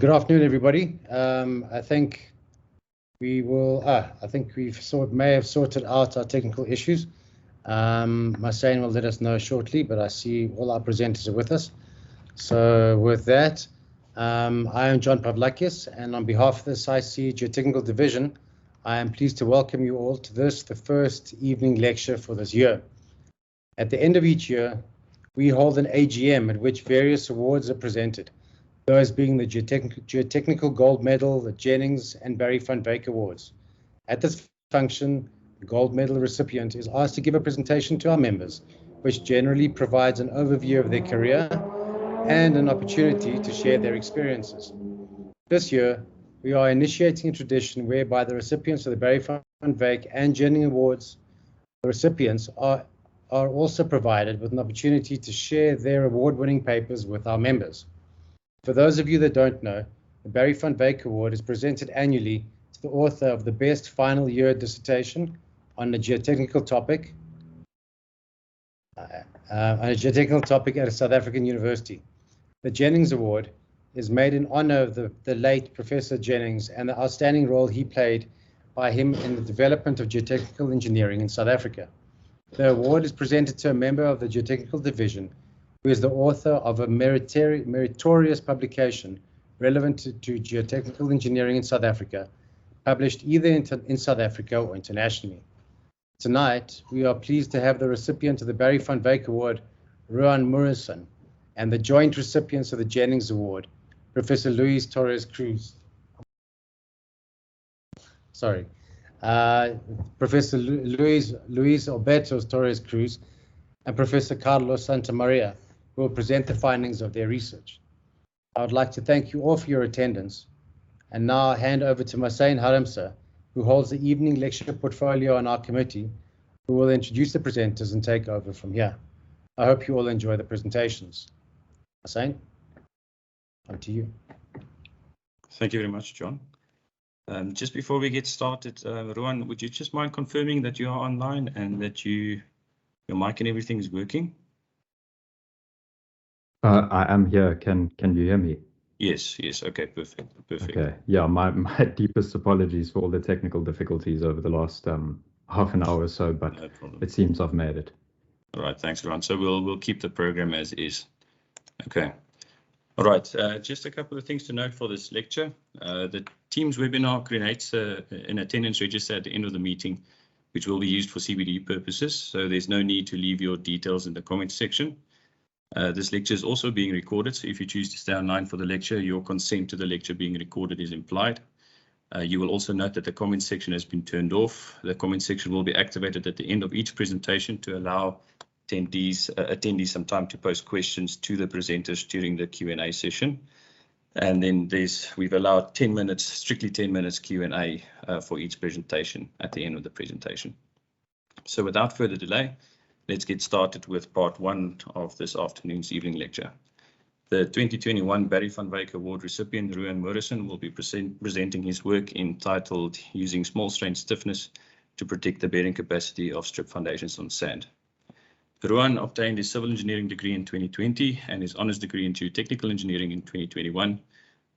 Good afternoon, everybody. I think we will. I think may have sorted out our technical issues. Marcin will let us know shortly, but I see all our presenters are with us. So with that, I am John Pavlakis, and on behalf of the SciC Geotechnical Division, I am pleased to welcome you all to this, the first evening lecture for this year. At the end of each year, we hold an AGM at which various awards are presented, those being the Geotechnical Gold Medal, the Jennings and Barry van Wyk Awards. At this function, the Gold Medal recipient is asked to give a presentation to our members, which generally provides an overview of their career and an opportunity to share their experiences. This year, we are initiating a tradition whereby the recipients of the Barry van Wyk and Jennings Awards, the recipients are also provided with an opportunity to share their award-winning papers with our members. For those of you that don't know, the Barry van Wyk Award is presented annually to the author of the best final year dissertation on a geotechnical topic, at a South African university. The Jennings Award is made in honor of the late Professor Jennings and the outstanding role he played by him in the development of geotechnical engineering in South Africa. The award is presented to a member of the Geotechnical Division who is the author of a meritorious publication relevant to geotechnical engineering in South Africa, published either in South Africa or internationally. Tonight, we are pleased to have the recipient of the Barry van Wyk Award, Ruan Murison, and the joint recipients of the Jennings Award, Professor Louise Torres-Cruz. Professor Louise Alberto Torres-Cruz and Professor Carlos Santamarina, who will present the findings of their research. I would like to thank you all for your attendance, and now hand over to Marcin Haramsa, who holds the evening lecture portfolio on our committee, who will introduce the presenters and take over from here. I hope you all enjoy the presentations. Marcin, on to you. Thank you very much, John. Just before we get started, Ruan, would you just mind confirming that you are online and that your mic and everything is working? I am here. Can you hear me? Yes. Okay, perfect. Okay. Yeah, my deepest apologies for all the technical difficulties over the last half an hour or so, but no problem. It seems I've made it. All right, thanks, Ruan. So we'll keep the program as is. Okay. All right, just a couple of things to note for this lecture. The Teams webinar creates an attendance register at the end of the meeting, which will be used for CBD purposes, so there's no need to leave your details in the comments section. This lecture is also being recorded, so if you choose to stay online for the lecture, your consent to the lecture being recorded is implied. You will also note that the comments section has been turned off. The comments section will be activated at the end of each presentation to allow attendees some time to post questions to the presenters during the Q&A session. And then we've allowed 10 minutes, strictly 10 minutes Q&A for each presentation at the end of the presentation. So without further delay, let's get started with part one of this afternoon's evening lecture. The 2021 Barry van Wyk Award recipient, Ruan Murison, will be presenting his work entitled Using Small Strain Stiffness to Predict the Bearing Capacity of Strip Foundations on Sand. Ruan obtained his civil engineering degree in 2020 and his honours degree in geotechnical engineering in 2021,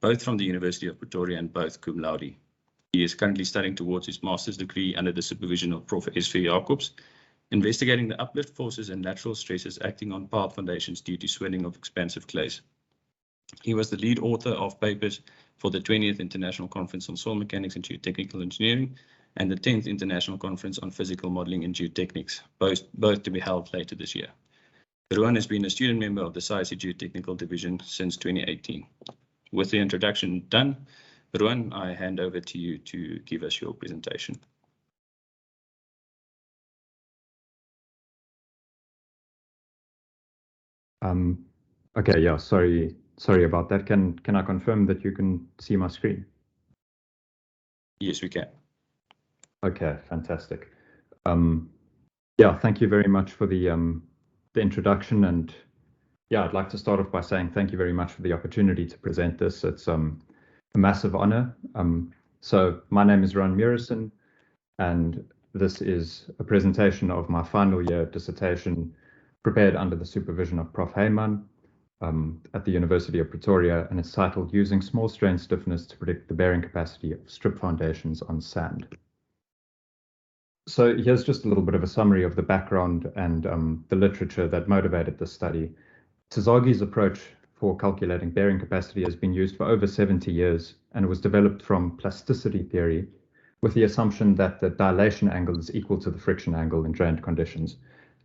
both from the University of Pretoria and both cum laude. He is currently studying towards his master's degree under the supervision of Prof. S.V. Jacobs, investigating the uplift forces and lateral stresses acting on pile foundations due to swelling of expansive clays. He was the lead author of papers for the 20th International Conference on Soil Mechanics and Geotechnical Engineering and the 10th International Conference on Physical Modeling and Geotechnics, both to be held later this year. Ruan has been a student member of the SciC Geotechnical Division since 2018. With the introduction done, Ruan, I hand over to you to give us your presentation. Okay, yeah, sorry about that. Can I confirm that you can see my screen? Yes, we can. Okay, fantastic. Yeah, thank you very much for the introduction, and yeah, I'd like to start off by saying thank you very much for the opportunity to present this. It's a massive honor. So my name is Ruan Murison, and this is a presentation of my final year dissertation prepared under the supervision of Prof. Heyman at the University of Pretoria, and it's titled Using Small Strain Stiffness to Predict the Bearing Capacity of Strip Foundations on Sand. So here's just a little bit of a summary of the background and the literature that motivated this study. Terzaghi's approach for calculating bearing capacity has been used for over 70 years, and it was developed from plasticity theory with the assumption that the dilation angle is equal to the friction angle in drained conditions.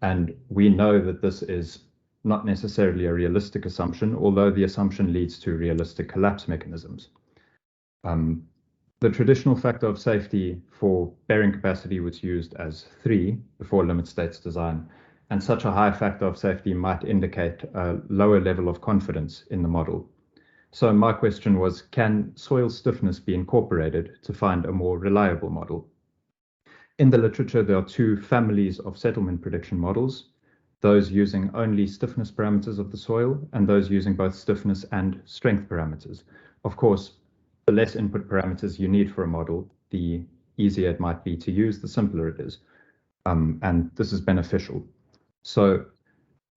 And we know that this is not necessarily a realistic assumption, although the assumption leads to realistic collapse mechanisms. The traditional factor of safety for bearing capacity was used as 3 before limit states design, and such a high factor of safety might indicate a lower level of confidence in the model. So my question was, can soil stiffness be incorporated to find a more reliable model? In the literature, there are 2 families of settlement prediction models, those using only stiffness parameters of the soil and those using both stiffness and strength parameters. Of course, the less input parameters you need for a model, the easier it might be to use, the simpler it is. And this is beneficial. So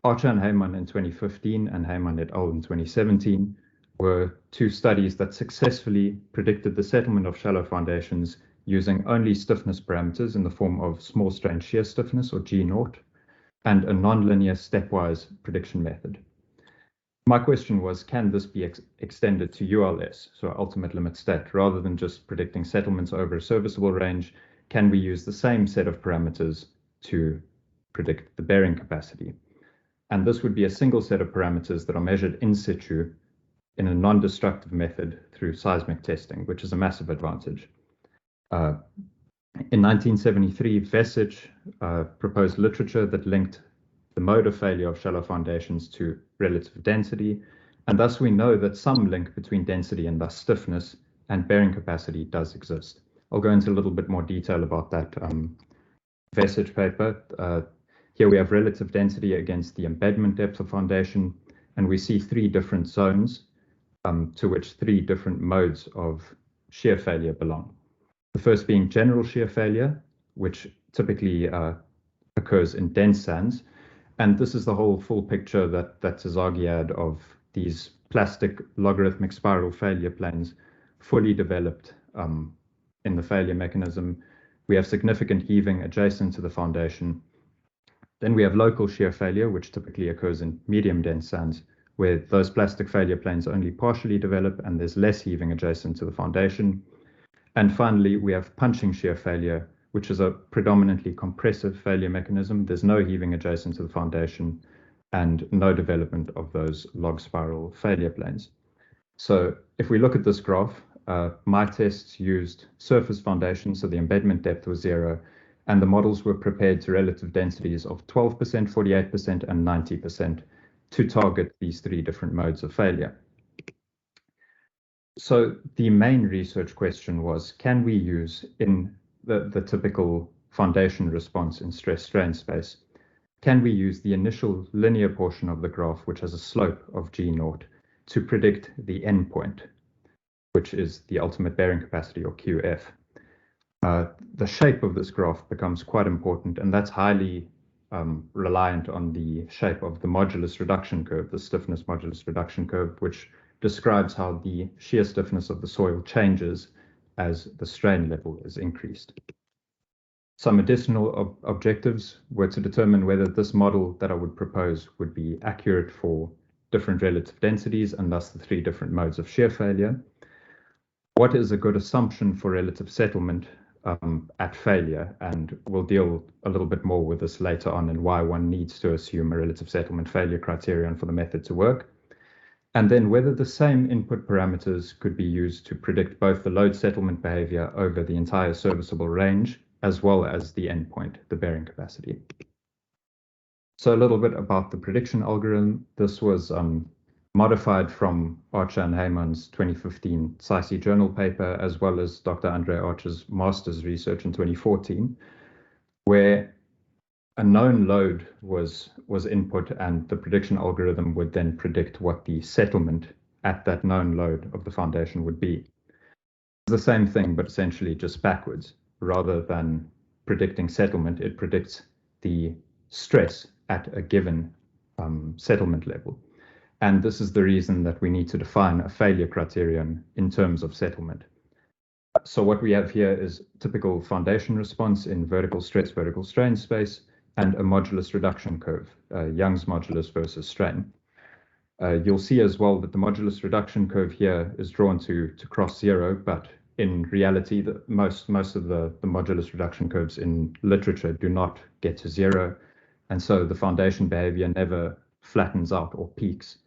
Archer and Heyman in 2015 and Heyman et al. In 2017 were 2 studies that successfully predicted the settlement of shallow foundations using only stiffness parameters in the form of small strain shear stiffness, or G0, and a nonlinear stepwise prediction method. My question was, can this be extended to ULS, so ultimate limit state, rather than just predicting settlements over a serviceable range? Can we use the same set of parameters to predict the bearing capacity? And this would be a single set of parameters that are measured in situ in a non-destructive method through seismic testing, which is a massive advantage. In 1973, Vesic proposed literature that linked the mode of failure of shallow foundations to relative density, and thus we know that some link between density and thus stiffness and bearing capacity does exist. I'll go into a little bit more detail about that Vesic paper. Here we have relative density against the embedment depth of foundation, and we see 3 different zones to which 3 different modes of shear failure belong. The first being general shear failure, which typically occurs in dense sands. And this is the whole full picture that Terzaghi had of these plastic logarithmic spiral failure planes fully developed in the failure mechanism. We have significant heaving adjacent to the foundation. Then we have local shear failure, which typically occurs in medium dense sands, where those plastic failure planes only partially develop and there's less heaving adjacent to the foundation. And finally, we have punching shear failure, which is a predominantly compressive failure mechanism. There's no heaving adjacent to the foundation and no development of those log spiral failure planes. So if we look at this graph, my tests used surface foundation, so the embedment depth was 0, and the models were prepared to relative densities of 12%, 48%, and 90% to target these 3 different modes of failure. So the main research question was, can we use in the typical foundation response in stress strain space, can we use the initial linear portion of the graph, which has a slope of G0, to predict the endpoint, which is the ultimate bearing capacity, or QF? The shape of this graph becomes quite important, and that's highly reliant on the shape of the modulus reduction curve, the stiffness modulus reduction curve, which describes how the shear stiffness of the soil changes as the strain level is increased. Some additional objectives were to determine whether this model that I would propose would be accurate for different relative densities and thus the 3 different modes of shear failure. What is a good assumption for relative settlement at failure? And we'll deal a little bit more with this later on and why one needs to assume a relative settlement failure criterion for the method to work. And then whether the same input parameters could be used to predict both the load settlement behavior over the entire serviceable range, as well as the endpoint, the bearing capacity. So a little bit about the prediction algorithm. This was modified from Archer and Heyman's 2015 SciC journal paper, as well as Dr. Andre Archer's master's research in 2014, where a known load was input, and the prediction algorithm would then predict what the settlement at that known load of the foundation would be. It's the same thing, but essentially just backwards. Rather than predicting settlement, it predicts the stress at a given settlement level. And this is the reason that we need to define a failure criterion in terms of settlement. So what we have here is typical foundation response in vertical stress, vertical strain space, and a modulus reduction curve, Young's modulus versus strain. You'll see as well that the modulus reduction curve here is drawn to cross zero, but in reality, most of the modulus reduction curves in literature do not get to zero. And so the foundation behavior never flattens out or peaks.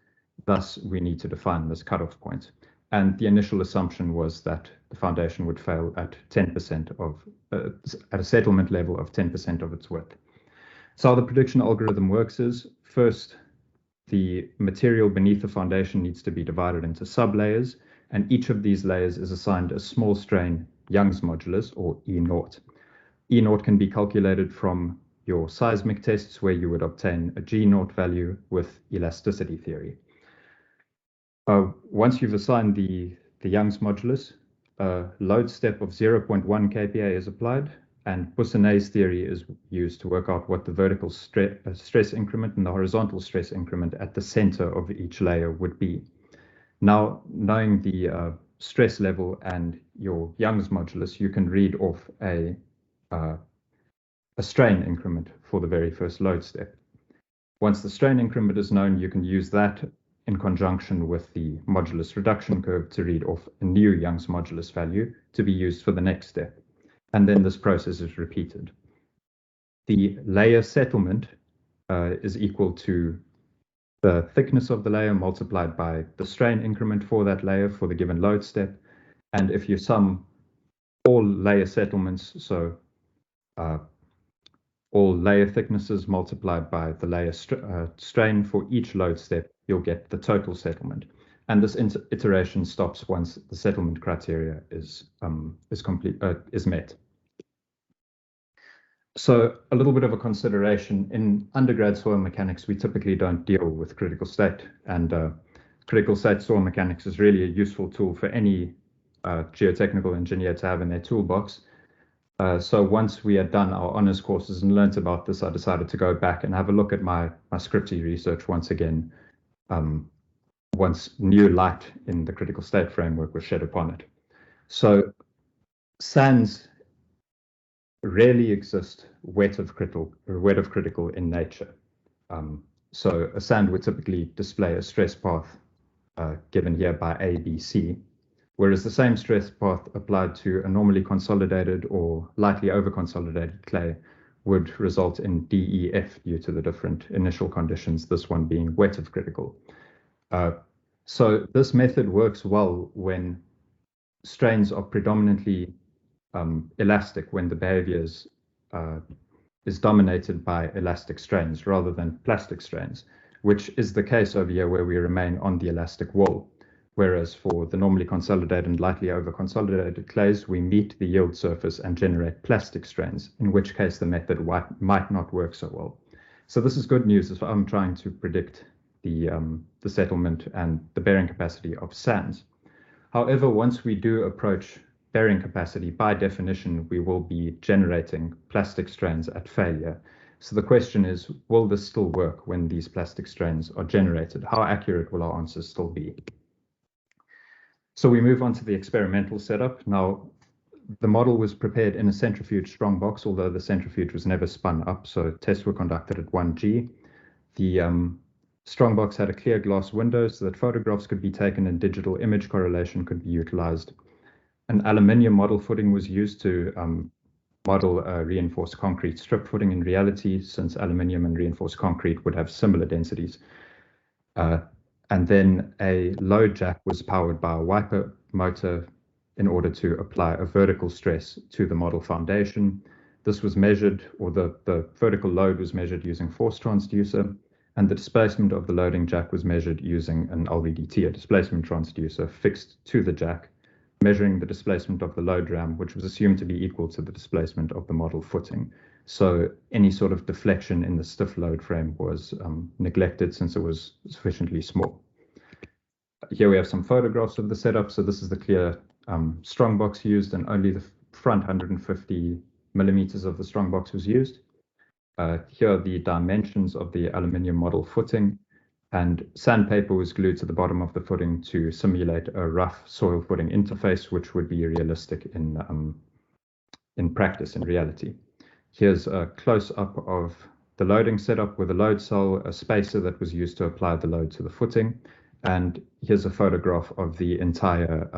Thus, we need to define this cutoff point. And the initial assumption was that the foundation would fail at 10% at a settlement level of 10% of its width. So how the prediction algorithm works is, first, the material beneath the foundation needs to be divided into sublayers, and each of these layers is assigned a small strain Young's modulus, or E0. E0 can be calculated from your seismic tests, where you would obtain a G0 value with elasticity theory. Once you've assigned the Young's modulus, a load step of 0.1 kPa is applied, and Boussonet's theory is used to work out what the vertical stress increment and the horizontal stress increment at the center of each layer would be. Now, knowing the stress level and your Young's modulus, you can read off a strain increment for the very first load step. Once the strain increment is known, you can use that in conjunction with the modulus reduction curve to read off a new Young's modulus value to be used for the next step. And then this process is repeated. The layer settlement is equal to the thickness of the layer multiplied by the strain increment for that layer for the given load step. And if you sum all layer settlements, so all layer thicknesses multiplied by the layer strain for each load step, you'll get the total settlement. And this iteration stops once the settlement criteria is met. So a little bit of a consideration: in undergrad soil mechanics, we typically don't deal with critical state, and critical state soil mechanics is really a useful tool for any geotechnical engineer to have in their toolbox. So once we had done our honors courses and learnt about this, I decided to go back and have a look at my scripty research once again, once new light in the critical state framework was shed upon it. So sands rarely exist wet of critical in nature. So a sand would typically display a stress path given here by A, B, C, whereas the same stress path applied to a normally consolidated or lightly over-consolidated clay would result in D, E, F due to the different initial conditions, this one being wet of critical. So this method works well when strains are predominantly elastic, when the behavior is dominated by elastic strains rather than plastic strains, which is the case over here where we remain on the elastic wall. Whereas for the normally consolidated and lightly over-consolidated clays, we meet the yield surface and generate plastic strains, in which case the method might not work so well. So this is good news if I'm trying to predict the settlement and the bearing capacity of sands. However, once we do approach bearing capacity, by definition, we will be generating plastic strains at failure. So the question is, will this still work when these plastic strains are generated? How accurate will our answers still be? So we move on to the experimental setup. Now, the model was prepared in a centrifuge strongbox, although the centrifuge was never spun up, so tests were conducted at 1G. The strongbox had a clear glass window so that photographs could be taken and digital image correlation could be utilized. An aluminium model footing was used to model reinforced concrete strip footing in reality, since aluminium and reinforced concrete would have similar densities. And then a load jack was powered by a wiper motor in order to apply a vertical stress to the model foundation. This was measured, or the vertical load was measured using force transducer, and the displacement of the loading jack was measured using an LVDT, a displacement transducer fixed to the jack, measuring the displacement of the load ram, which was assumed to be equal to the displacement of the model footing. So any sort of deflection in the stiff load frame was neglected since it was sufficiently small. Here we have some photographs of the setup. So this is the clear strongbox used, and only the front 150 millimeters of the strongbox was used. Here are the dimensions of the aluminium model footing, And sandpaper was glued to the bottom of the footing to simulate a rough soil footing interface, which would be realistic in practice, in reality. Here's a close-up of the loading setup with a load cell, a spacer that was used to apply the load to the footing. And here's a photograph of the entire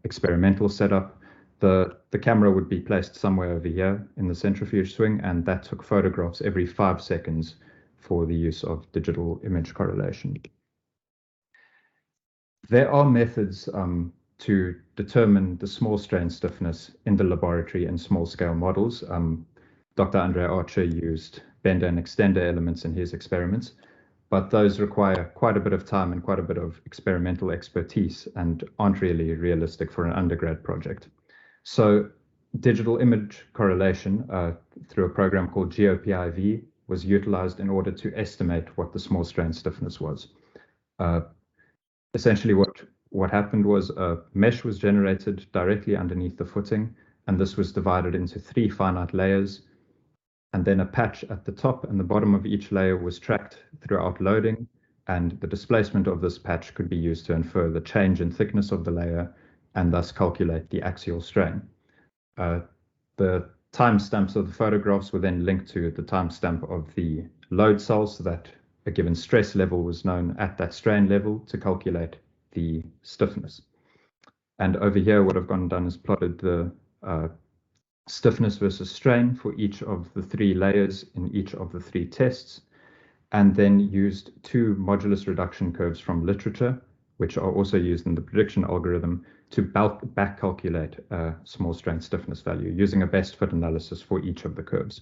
experimental setup. The camera would be placed somewhere over here in the centrifuge swing, and that took photographs every 5 seconds for the use of digital image correlation. There are methods to determine the small strain stiffness in the laboratory in small scale models. Dr. Andre Archer used bender and extender elements in his experiments, but those require quite a bit of time and quite a bit of experimental expertise and aren't really realistic for an undergrad project. So digital image correlation through a program called GeoPIV was utilized in order to estimate what the small strain stiffness was. Essentially what happened was a mesh was generated directly underneath the footing, and this was divided into 3 finite layers, and then a patch at the top and the bottom of each layer was tracked throughout loading, and the displacement of this patch could be used to infer the change in thickness of the layer and thus calculate the axial strain. The timestamps of the photographs were then linked to the timestamp of the load cells so that a given stress level was known at that strain level to calculate the stiffness. And over here, what I've gone and done is plotted the stiffness versus strain for each of the 3 layers in each of the 3 tests, and then used 2 modulus reduction curves from literature, which are also used in the prediction algorithm, to back calculate a small strain stiffness value using a best fit analysis for each of the curves.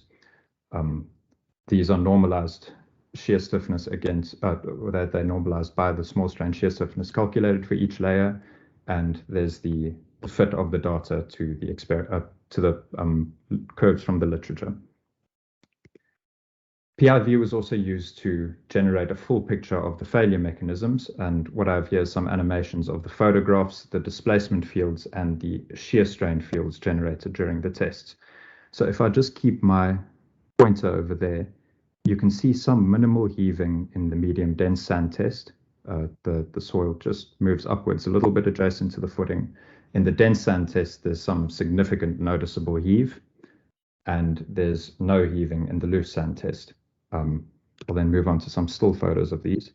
These are normalized shear stiffness against, that they're normalized by the small strain shear stiffness calculated for each layer, and there's the fit of the data to the curves from the literature. PIV was also used to generate a full picture of the failure mechanisms, and what I have here is some animations of the photographs, the displacement fields, and the shear strain fields generated during the tests. So if I just keep my pointer over there, you can see some minimal heaving in the medium dense sand test. The soil just moves upwards a little bit adjacent to the footing. In the dense sand test, there's some significant noticeable heave, and there's no heaving in the loose sand test. I'll then move on to some still photos of these.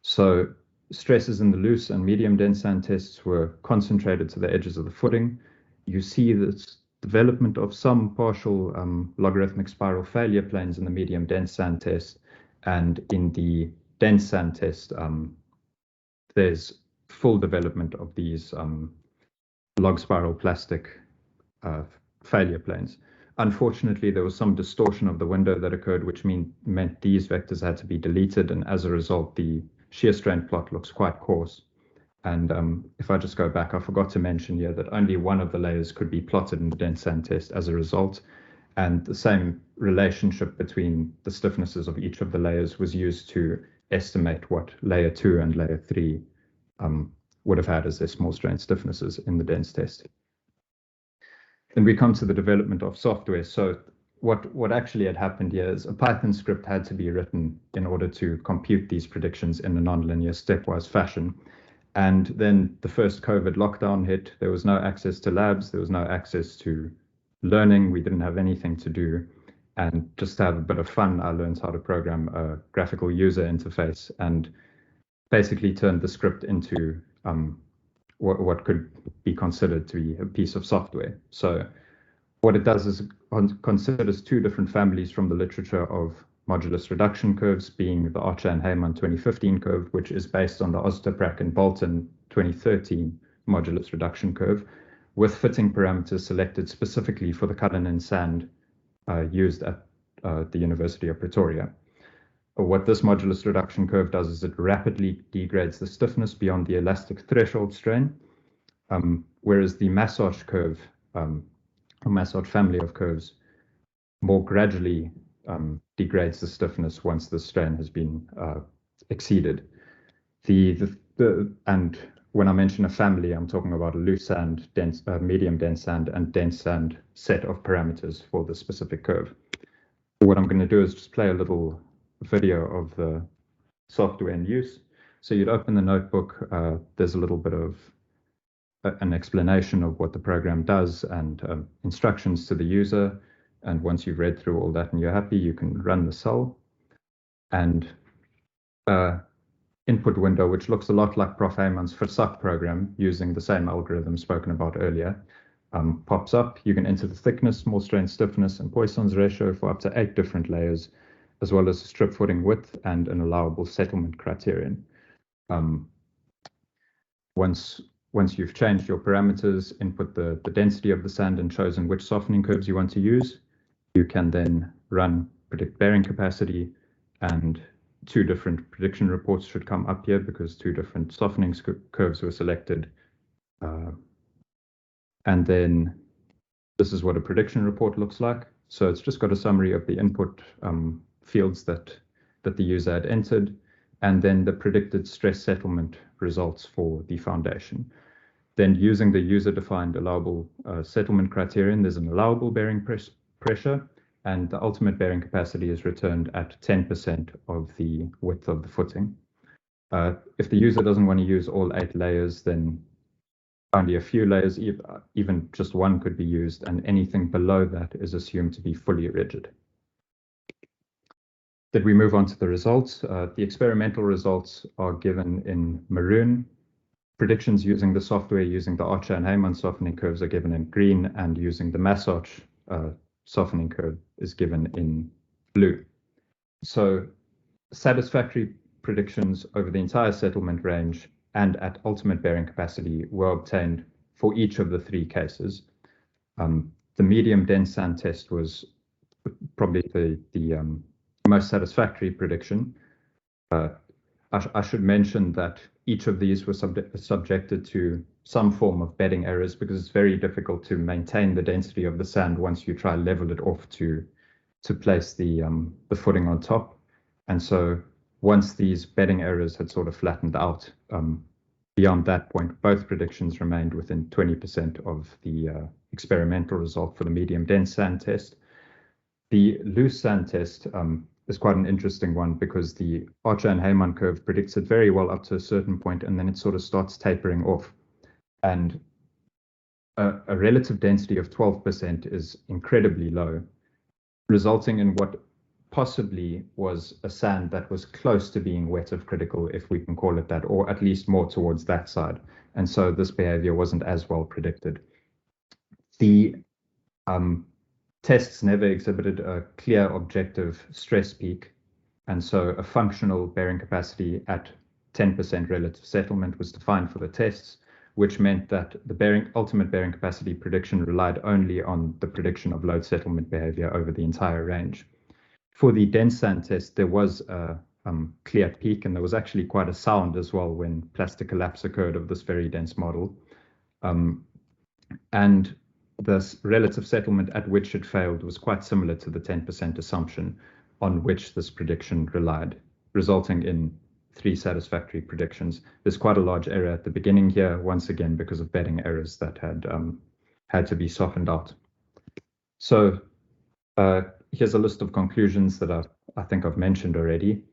So stresses in the loose and medium dense sand tests were concentrated to the edges of the footing. You see this development of some partial logarithmic spiral failure planes in the medium dense sand test, and in the dense sand test, there's full development of these log spiral plastic failure planes. Unfortunately, there was some distortion of the window that occurred, which meant these vectors had to be deleted, and as a result, the shear strain plot looks quite coarse. And if I just go back, I forgot to mention here that only one of the layers could be plotted in the dense sand test as a result, and the same relationship between the stiffnesses of each of the layers was used to estimate what layer 2 and layer 3 would have had as their small strain stiffnesses in the dense test. Then we come to the development of software. So what actually had happened here is a Python script had to be written in order to compute these predictions in a nonlinear stepwise fashion. And then the first COVID lockdown hit. There was no access to labs. There was no access to learning. We didn't have anything to do. And just to have a bit of fun, I learned how to program a graphical user interface and basically turned the script into what could be considered to be a piece of software. So what it does is considers 2 different families from the literature of modulus reduction curves, being the Archer and Heyman 2015 curve, which is based on the Oztoprak and Bolton 2013 modulus reduction curve, with fitting parameters selected specifically for the Cullinan sand used at the University of Pretoria. What this modulus reduction curve does is it rapidly degrades the stiffness beyond the elastic threshold strain, whereas the massage curve, or massage family of curves, more gradually degrades the stiffness once the strain has been exceeded. And when I mention a family, I'm talking about a loose sand, dense, medium dense sand, and dense sand set of parameters for the specific curve. What I'm going to do is just play a little video of the software in use. So you'd open the notebook, there's a little bit of an explanation of what the program does and instructions to the user. And once you've read through all that and you're happy, you can run the cell. And input window, which looks a lot like Prof. Heyman's Versuch program using the same algorithm spoken about earlier, pops up. You can enter the thickness, small strain stiffness, and Poisson's ratio for up to 8 different layers, as well as a strip footing width and an allowable settlement criterion. Once you've changed your parameters, input the density of the sand and chosen which softening curves you want to use, you can then run predict bearing capacity, and 2 different prediction reports should come up here because 2 different softening curves were selected. And then this is what a prediction report looks like. So it's just got a summary of the input fields that the user had entered, and then the predicted stress settlement results for the foundation. Then using the user-defined allowable settlement criterion, there's an allowable bearing pressure, and the ultimate bearing capacity is returned at 10% of the width of the footing. If the user doesn't want to use all 8 layers, then only a few layers, even just 1 could be used, and anything below that is assumed to be fully rigid. Then we move on to the results. The experimental results are given in maroon. Predictions using the software, using the Archer and Heyman softening curves, are given in green, and using the Massarch softening curve is given in blue. So satisfactory predictions over the entire settlement range and at ultimate bearing capacity were obtained for each of the 3 cases. The medium dense sand test was probably the most satisfactory prediction. I should mention that each of these was subjected to some form of bedding errors because it's very difficult to maintain the density of the sand once you try level it off to place the footing on top. And so once these bedding errors had sort of flattened out, beyond that point, both predictions remained within 20% of the experimental result for the medium dense sand test. The loose sand test is quite an interesting one because the Archer and Heyman curve predicts it very well up to a certain point, and then it sort of starts tapering off. And a relative density of 12% is incredibly low, resulting in what possibly was a sand that was close to being wet of critical, if we can call it that, or at least more towards that side. And so this behavior wasn't as well predicted. The tests never exhibited a clear objective stress peak, and so a functional bearing capacity at 10% relative settlement was defined for the tests, which meant that the ultimate bearing capacity prediction relied only on the prediction of load settlement behavior over the entire range. For the dense sand test, there was a clear peak, and there was actually quite a sound as well when plastic collapse occurred of this very dense model. And the relative settlement at which it failed was quite similar to the 10% assumption on which this prediction relied, resulting in 3 satisfactory predictions. There's quite a large error at the beginning here, once again, because of bedding errors that had to be softened out. So here's a list of conclusions that I think I've mentioned already.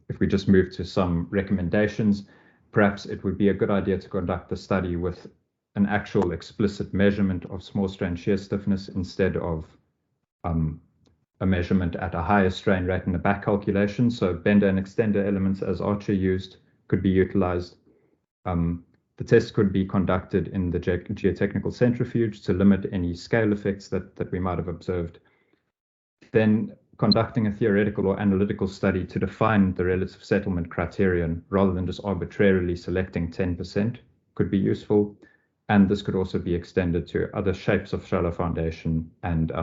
If we just move to some recommendations, perhaps it would be a good idea to conduct the study with an actual explicit measurement of small strain shear stiffness instead of a measurement at a higher strain rate in the back calculation. So bender and extender elements, as Archer used, could be utilized. The test could be conducted in the geotechnical centrifuge to limit any scale effects that we might have observed. Then conducting a theoretical or analytical study to define the relative settlement criterion rather than just arbitrarily selecting 10% could be useful. And this could also be extended to other shapes of shallow foundation and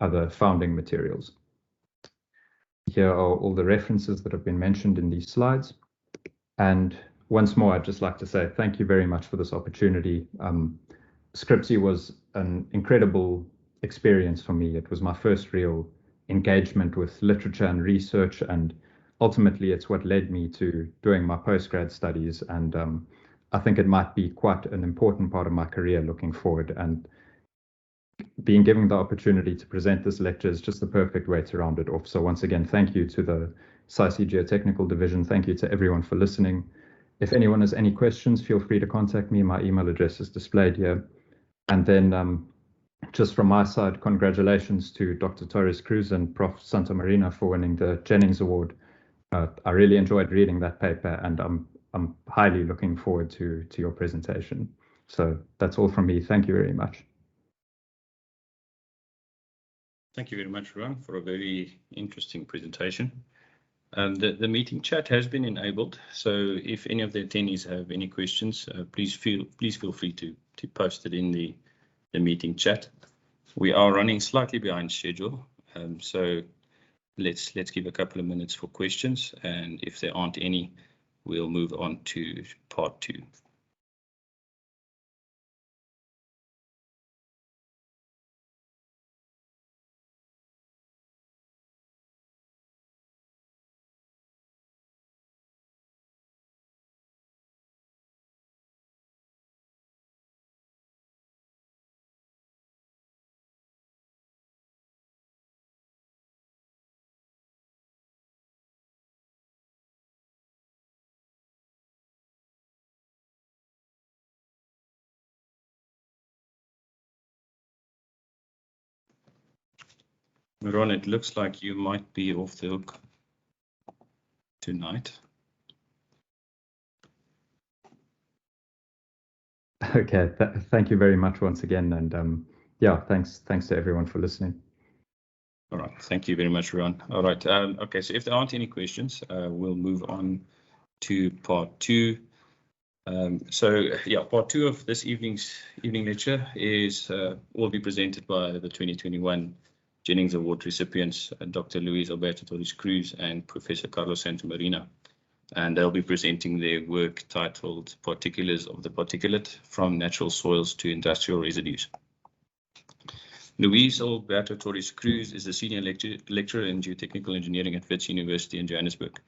other founding materials. Here are all the references that have been mentioned in these slides. And once more, I'd just like to say thank you very much for this opportunity. Scripsy was an incredible experience for me. It was my first real engagement with literature and research, and ultimately it's what led me to doing my postgrad studies. And I think it might be quite an important part of my career looking forward. And being given the opportunity to present this lecture is just the perfect way to round it off. So once again, thank you to the SAICI Geotechnical Division. Thank you to everyone for listening. If anyone has any questions, feel free to contact me. My email address is displayed here. And then just from my side, congratulations to Dr. Torres-Cruz and Prof. Santamarina for winning the Jennings Award. I really enjoyed reading that paper, and I'm highly looking forward to your presentation. So that's all from me. Thank you very much. Thank you very much, Ruan, for a very interesting presentation. The meeting chat has been enabled, so if any of the attendees have any questions, please feel free to post it in the meeting chat. We are running slightly behind schedule, so let's give a couple of minutes for questions, and if there aren't any, we'll move on to part 2. Ron, it looks like you might be off the hook tonight. Okay, thank you very much once again, and yeah, thanks to everyone for listening. All right, thank you very much, Ruan. All right, okay, so if there aren't any questions, we'll move on to part 2. So yeah, part 2 of this evening lecture will be presented by the 2021 Jennings Award recipients, Dr. Louise, Alberto, Torres-Cruz, and Professor Carlos Santamarina. And they'll be presenting their work titled Particulars of the Particulate from Natural Soils to Industrial Residues. Louise Alberto Torres-Cruz is a senior lecturer in geotechnical engineering at Wits University in Johannesburg.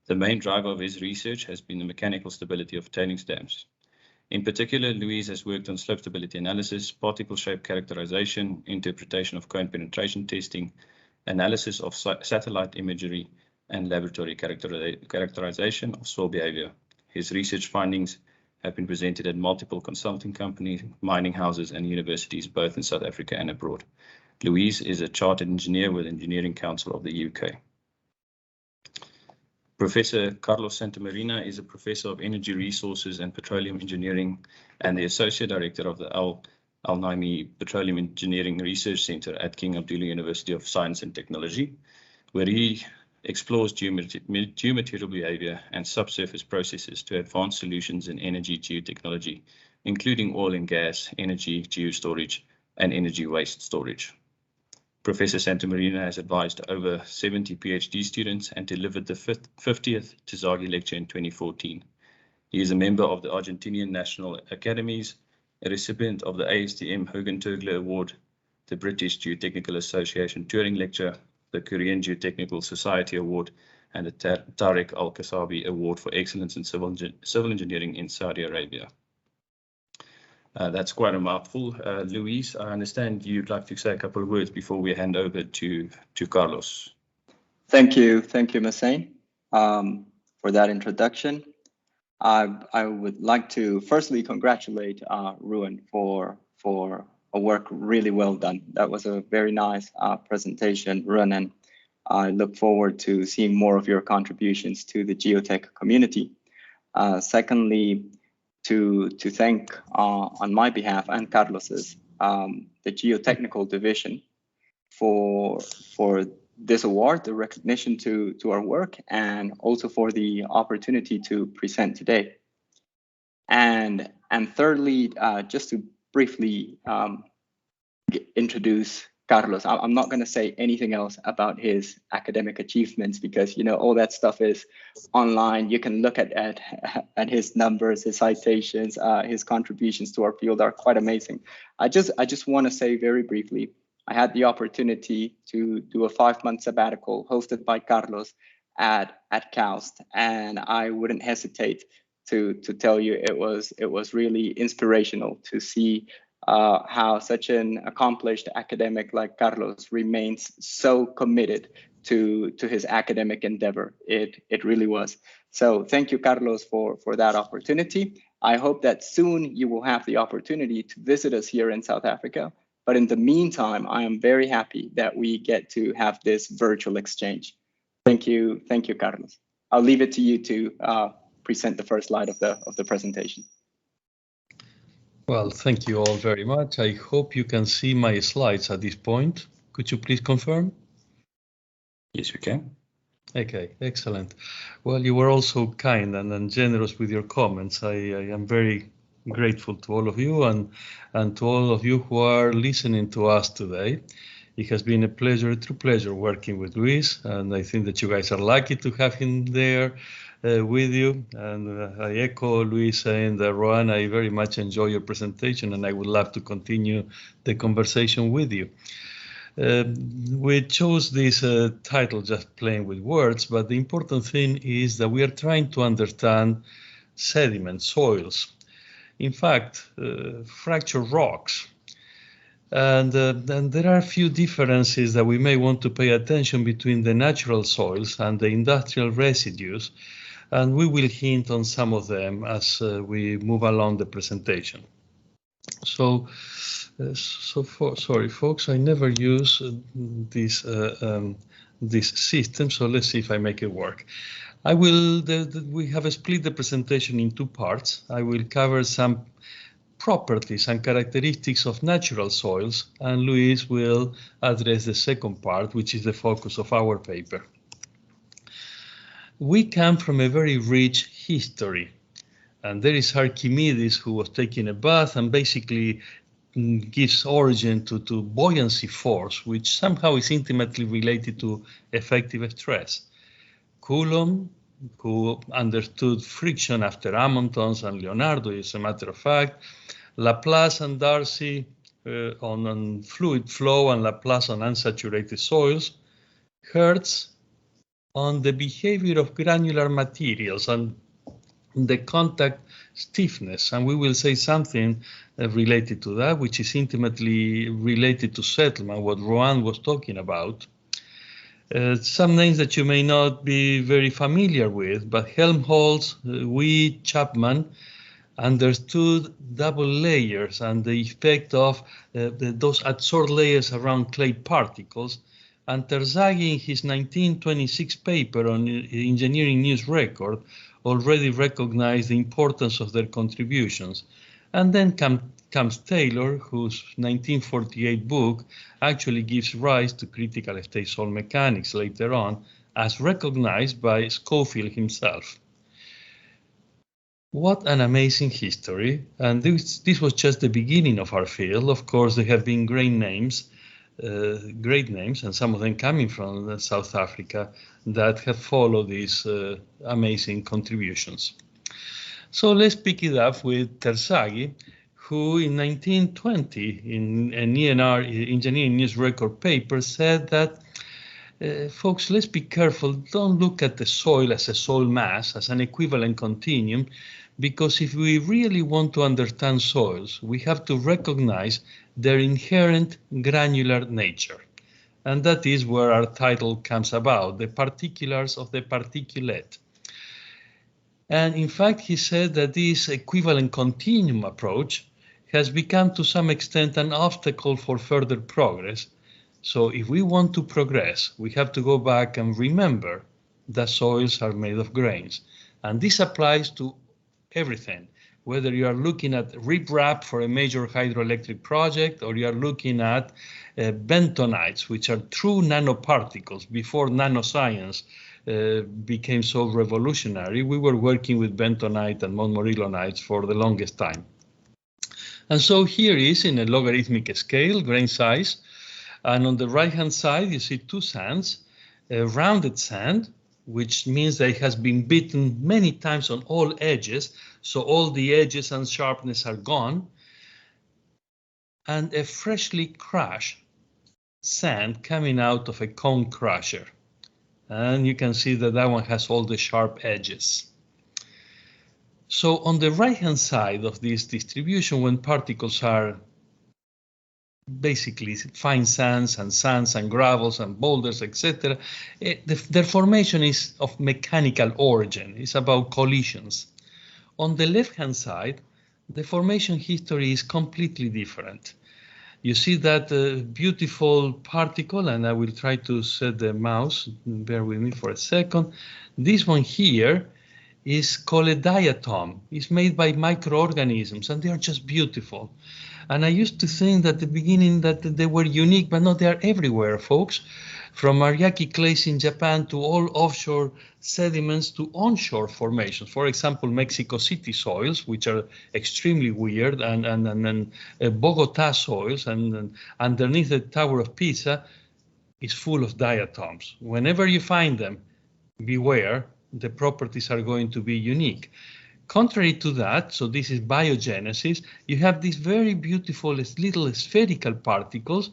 The main driver of his research has been the mechanical stability of tailings dams. In particular, Louise has worked on slope stability analysis, particle shape characterization, interpretation of cone penetration testing, analysis of satellite imagery, and laboratory characterization of soil behavior. His research findings have been presented at multiple consulting companies, mining houses, and universities, both in South Africa and abroad. Louise is a chartered engineer with Engineering Council of the UK. Professor Carlos Santamarina is a professor of energy resources and petroleum engineering and the associate director of the Al Naimi Petroleum Engineering Research Center at King Abdullah University of Science and Technology, where he explores geomaterial behavior and subsurface processes to advance solutions in energy geotechnology, including oil and gas, energy geostorage, and energy waste storage. Professor Santamarina has advised over 70 PhD students and delivered the 50th Tizagi lecture in 2014. He is a member of the Argentinian National Academies, a recipient of the ASTM Hogan-Turgler Award, the British Geotechnical Association Turing Lecture, the Korean Geotechnical Society Award, and the Tariq Al-Kasabi Award for Excellence in Civil Engineering in Saudi Arabia. That's quite a mouthful. Louise, I understand you'd like to say a couple of words before we hand over to Carlos. Thank you, Murison, for that introduction. I would like to firstly congratulate Ruan for a work really well done. That was a very nice presentation, Ruan, and I look forward to seeing more of your contributions to the geotech community. Secondly, to thank on my behalf and Carlos's the geotechnical division for this award, the recognition to our work, and also for the opportunity to present today. And thirdly, just to briefly introduce Carlos. I'm not going to say anything else about his academic achievements because, you know, all that stuff is online. You can look at his numbers, his citations, his contributions to our field are quite amazing. I just want to say very briefly, I had the opportunity to do a 5-month sabbatical hosted by Carlos at KAUST, and I wouldn't hesitate to tell you it was really inspirational to see how such an accomplished academic like Carlos remains so committed to his academic endeavor. It really was. So thank you, Carlos, for that opportunity. I hope that soon you will have the opportunity to visit us here in South Africa. But in the meantime, I am very happy that we get to have this virtual exchange. Thank you, Carlos. I'll leave it to you to present the first slide of the presentation. Well, thank you all very much. I hope you can see my slides at this point. Could you please confirm? Yes, we can. Okay, excellent. Well, you were also kind and generous with your comments. I am very grateful to all of you and to all of you who are listening to us today. It has been a true pleasure working with Louise, and I think that you guys are lucky to have him there with you. And I echo Louise saying that, Ruan, I very much enjoy your presentation, and I would love to continue the conversation with you. We chose this title just playing with words, but the important thing is that we are trying to understand sediment, soils. In fact, fractured rocks. And there are a few differences that we may want to pay attention between the natural soils and the industrial residues, and we will hint on some of them as we move along the presentation. Sorry, folks, I never use this system, so let's see if I make it work. We have split the presentation in two parts. I will cover some properties and characteristics of natural soils, and Louise will address the second part, which is the focus of our paper. We come from a very rich history, and there is Archimedes, who was taking a bath and basically gives origin to buoyancy force, which somehow is intimately related to effective stress. Coulomb, who understood friction after Amontons and Leonardo, as a matter of fact. Laplace and Darcy on fluid flow, and Laplace on unsaturated soils. Hertz on the behavior of granular materials and the contact stiffness, and we will say something related to that, which is intimately related to settlement, what Ruan was talking about. Some names that you may not be very familiar with, but Helmholtz, Wee, Chapman understood double layers and the effect of those adsorbed layers around clay particles. And Terzaghi, in his 1926 paper on Engineering News Record, already recognized the importance of their contributions. And then comes Taylor, whose 1948 book actually gives rise to critical state soil mechanics later on, as recognized by Schofield himself. What an amazing history. And this was just the beginning of our field. Of course, there have been great names, and some of them coming from South Africa, that have followed these amazing contributions. So let's pick it up with Terzaghi, who in 1920, in an ENR, Engineering News Record paper, said that, folks, let's be careful, don't look at the soil as a soil mass, as an equivalent continuum, because if we really want to understand soils, we have to recognize their inherent granular nature. And that is where our title comes about, the particulars of the particulate. And in fact, he said that this equivalent continuum approach has become to some extent an obstacle for further progress. So if we want to progress, we have to go back and remember that soils are made of grains. And this applies to everything, whether you are looking at riprap for a major hydroelectric project, or you are looking at bentonites, which are true nanoparticles. Before nanoscience became so revolutionary, we were working with bentonite and montmorillonites for the longest time. And so here is, in a logarithmic scale, grain size. And on the right-hand side, you see two sands, a rounded sand, which means that it has been beaten many times on all edges, so all the edges and sharpness are gone, and a freshly crushed sand coming out of a cone crusher. And you can see that that one has all the sharp edges. So on the right-hand side of this distribution, when particles are basically fine sands and gravels and boulders, etc. Their formation is of mechanical origin. It's about collisions. On the left-hand side, the formation history is completely different. You see that beautiful particle, and I will try to set the mouse, bear with me for a second. This one here is called a diatom. It's made by microorganisms, and they are just beautiful. And I used to think at the beginning that they were unique, but no, they are everywhere, folks. From Ariake clays in Japan to all offshore sediments to onshore formations. For example, Mexico City soils, which are extremely weird, and Bogota soils, and underneath the Tower of Pisa is full of diatoms. Whenever you find them, beware, the properties are going to be unique. Contrary to that, so this is biogenesis, you have these very beautiful little spherical particles.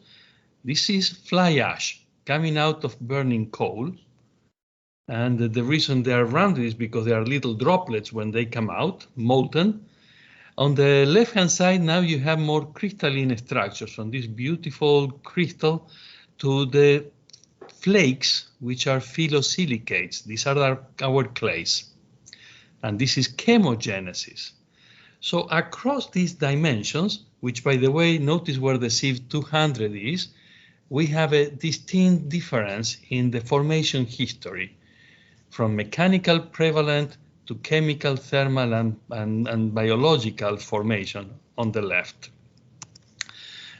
This is fly ash coming out of burning coal. And the reason they are rounded is because they are little droplets when they come out, molten. On the left-hand side, now you have more crystalline structures, from this beautiful crystal to the flakes, which are phyllosilicates. These are our clays. And this is chemogenesis. So across these dimensions, which by the way, notice where the sieve 200 is, we have a distinct difference in the formation history, from mechanical prevalent to chemical, thermal, and biological formation on the left.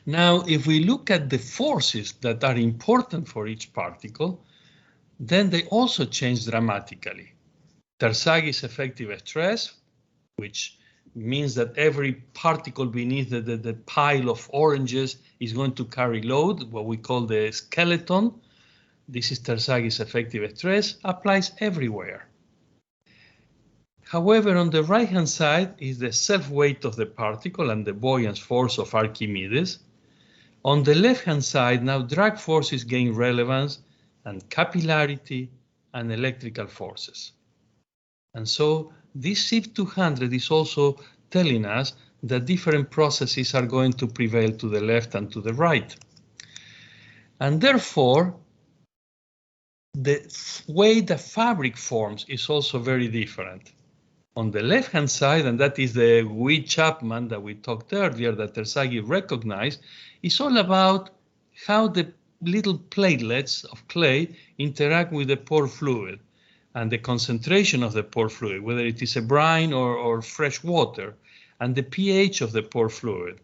Now, if we look at the forces that are important for each particle, then they also change dramatically. Terzaghi's effective stress, which means that every particle beneath the pile of oranges is going to carry load, what we call the skeleton. This is Terzaghi's effective stress, applies everywhere. However, on the right-hand side is the self-weight of the particle and the buoyance force of Archimedes. On the left-hand side, now drag forces gain relevance, and capillarity and electrical forces. And so this sieve 200 is also telling us that different processes are going to prevail to the left and to the right. And therefore, the way the fabric forms is also very different. On the left-hand side, and that is the Wee-Chapman that we talked earlier, that Terzaghi recognized, is all about how the little platelets of clay interact with the pore fluid and the concentration of the pore fluid, whether it is a brine or fresh water, and the pH of the pore fluid.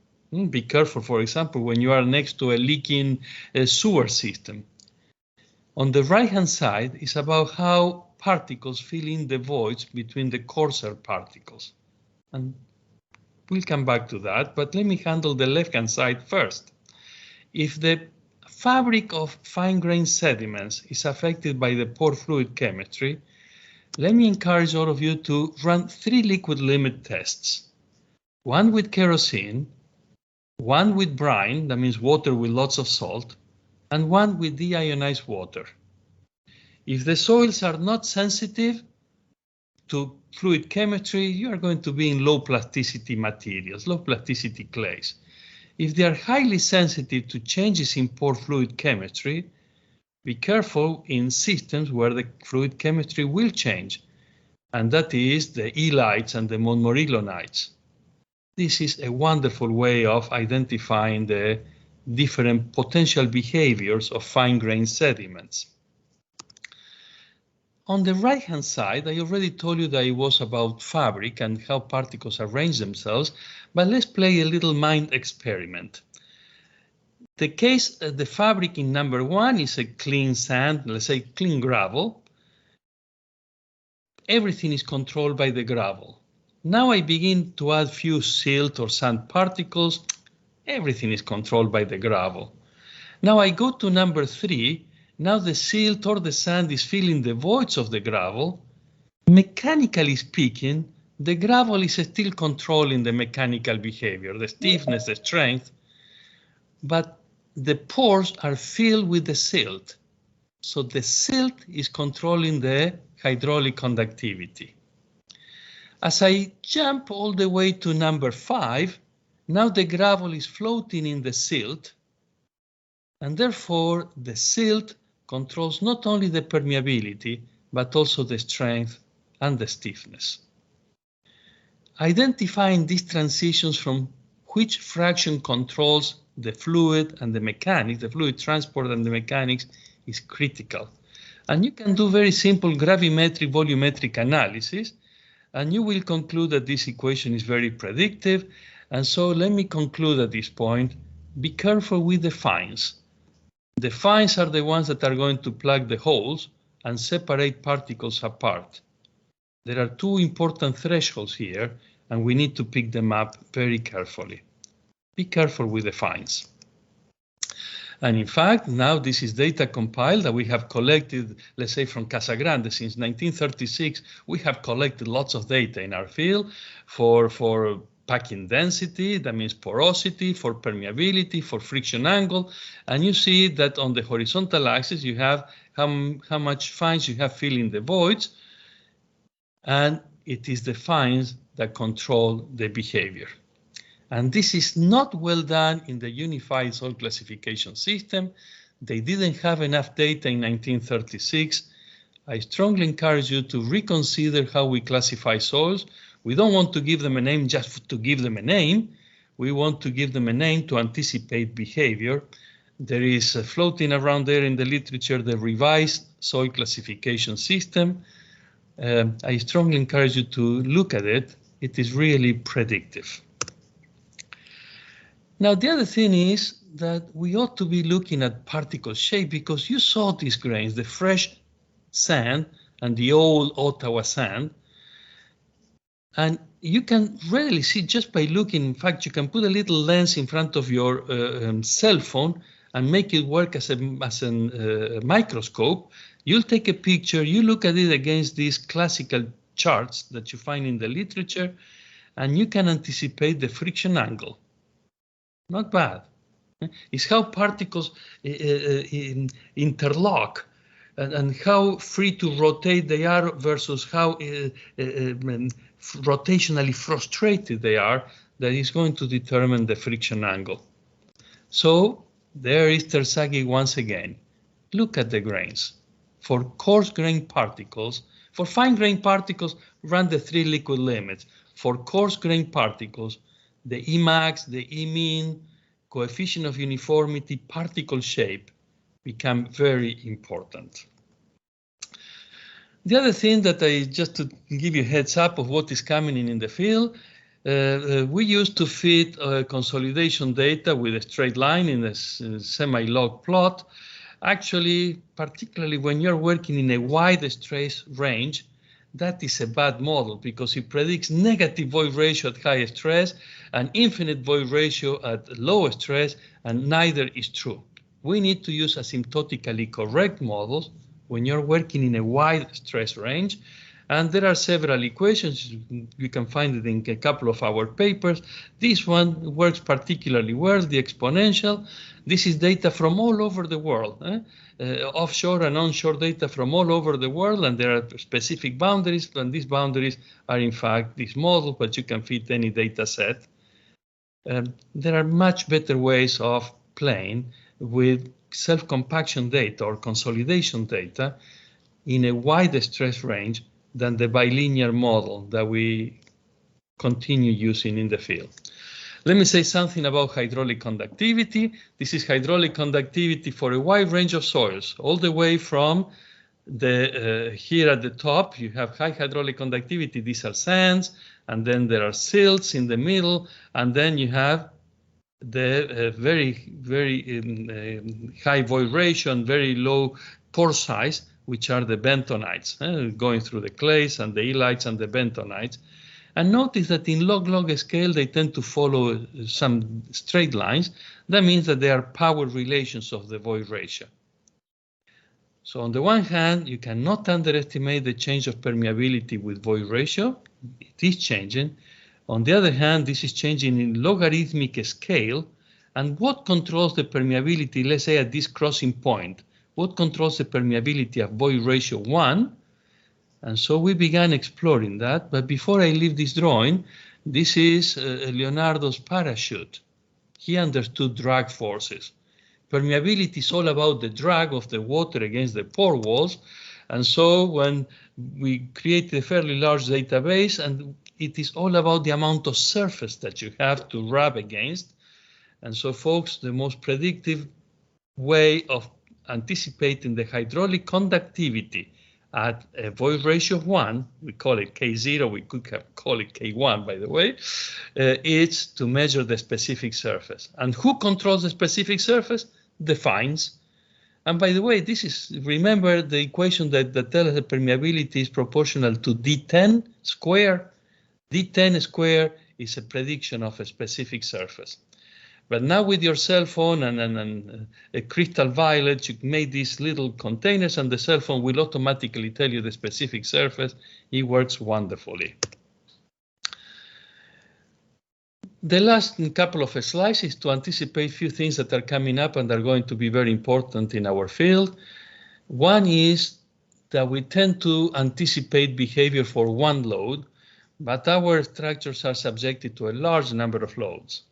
Be careful, for example, when you are next to a leaking sewer system. On the right-hand side is about how particles fill in the voids between the coarser particles. And we'll come back to that, but let me handle the left-hand side first. If the fabric of fine-grained sediments is affected by the pore fluid chemistry, let me encourage all of you to run 3 liquid limit tests. One with kerosene, one with brine, that means water with lots of salt, and one with deionized water. If the soils are not sensitive to fluid chemistry, you are going to be in low plasticity materials, low plasticity clays. If they are highly sensitive to changes in pore fluid chemistry, be careful in systems where the fluid chemistry will change, and that is the elites and the montmorillonites. This is a wonderful way of identifying the different potential behaviors of fine-grained sediments. On the right-hand side, I already told you that it was about fabric and how particles arrange themselves, but let's play a little mind experiment. The case, the fabric in number 1 is a clean sand, let's say clean gravel. Everything is controlled by the gravel. Now I begin to add few silt or sand particles. Everything is controlled by the gravel. Now I go to number 3. Now the silt or the sand is filling the voids of the gravel. Mechanically speaking, the gravel is still controlling the mechanical behavior, the stiffness, the strength, but the pores are filled with the silt. So the silt is controlling the hydraulic conductivity. As I jump all the way to number 5, now the gravel is floating in the silt, And therefore, the silt controls not only the permeability, but also the strength and the stiffness. Identifying these transitions from which fraction controls the fluid and the mechanics, the fluid transport and the mechanics, is critical. And you can do very simple gravimetric volumetric analysis, and you will conclude that this equation is very predictive. And so let me conclude at this point, be careful with the fines. The fines are the ones that are going to plug the holes and separate particles apart. There are two important thresholds here, and we need to pick them up very carefully. Be careful with the fines. And in fact, now this is data compiled that we have collected, let's say from Casagrande since 1936, we have collected lots of data in our field for packing density, that means porosity, for permeability, for friction angle. And you see that on the horizontal axis, you have how much fines you have filling the voids. And it is the fines that control the behavior. And this is not well done in the unified soil classification system. They didn't have enough data in 1936. I strongly encourage you to reconsider how we classify soils. We don't want to give them a name just to give them a name. We want to give them a name to anticipate behavior. There is floating around there in the literature the revised soil classification system. I strongly encourage you to look at it. It is really predictive. Now, the other thing is that we ought to be looking at particle shape, because you saw these grains, the fresh sand and the old Ottawa sand. And you can really see just by looking. In fact, you can put a little lens in front of your cell phone and make it work as a microscope. You'll take a picture, you look at it against these classical charts that you find in the literature, and you can anticipate the friction angle. Not bad. It's how particles interlock and how free to rotate they are versus how rotationally frustrated they are that is going to determine the friction angle. So there is Terzaghi once again. Look at the grains. For coarse grain particles, for fine grain particles, run the three liquid limits. For coarse grain particles, the Emax, the Emin, coefficient of uniformity, particle shape become very important. The other thing that just to give you a heads up of what is coming in the field, we used to fit consolidation data with a straight line in a semi-log plot. Actually, particularly when you're working in a wide stress range, that is a bad model because it predicts negative void ratio at high stress and infinite void ratio at low stress, and neither is true. We need to use asymptotically correct models when you're working in a wide stress range. And there are several equations. You can find it in a couple of our papers. This one works particularly well, the exponential. This is data from all over the world, offshore and onshore data from all over the world, and there are specific boundaries, and these boundaries are in fact this model, but you can fit any data set. There are much better ways of playing with self-compaction data or consolidation data in a wide stress range than the bilinear model that we continue using in the field. Let me say something about hydraulic conductivity. This is hydraulic conductivity for a wide range of soils, all the way from the here at the top, you have high hydraulic conductivity. These are sands, and then there are silts in the middle, and then you have the very high void ratio and very low pore size, which are the bentonites, going through the clays and the ilites and the bentonites. And notice that in log-log scale, they tend to follow some straight lines. That means that they are power relations of the void ratio. So on the one hand, you cannot underestimate the change of permeability with void ratio. It is changing. On the other hand, this is changing in logarithmic scale. And what controls the permeability, let's say at this crossing point? What controls the permeability of void ratio 1? And so we began exploring that. But before I leave this drawing, this is Leonardo's parachute. He understood drag forces. Permeability is all about the drag of the water against the pore walls. And so when we create a fairly large database, and it is all about the amount of surface that you have to rub against. And so, folks, the most predictive way of anticipating the hydraulic conductivity at a void ratio of 1, we call it K0, we could have called it K1, by the way, it's to measure the specific surface. And who controls the specific surface? The fines. And by the way, this is, remember the equation that tells the permeability is proportional to D10 square. D10 square is a prediction of a specific surface. But now with your cell phone and a crystal violet, you make these little containers and the cell phone will automatically tell you the specific surface. It works wonderfully. The last couple of slides is to anticipate a few things that are coming up and are going to be very important in our field. One is that we tend to anticipate behavior for one load, but our structures are subjected to a large number of loads.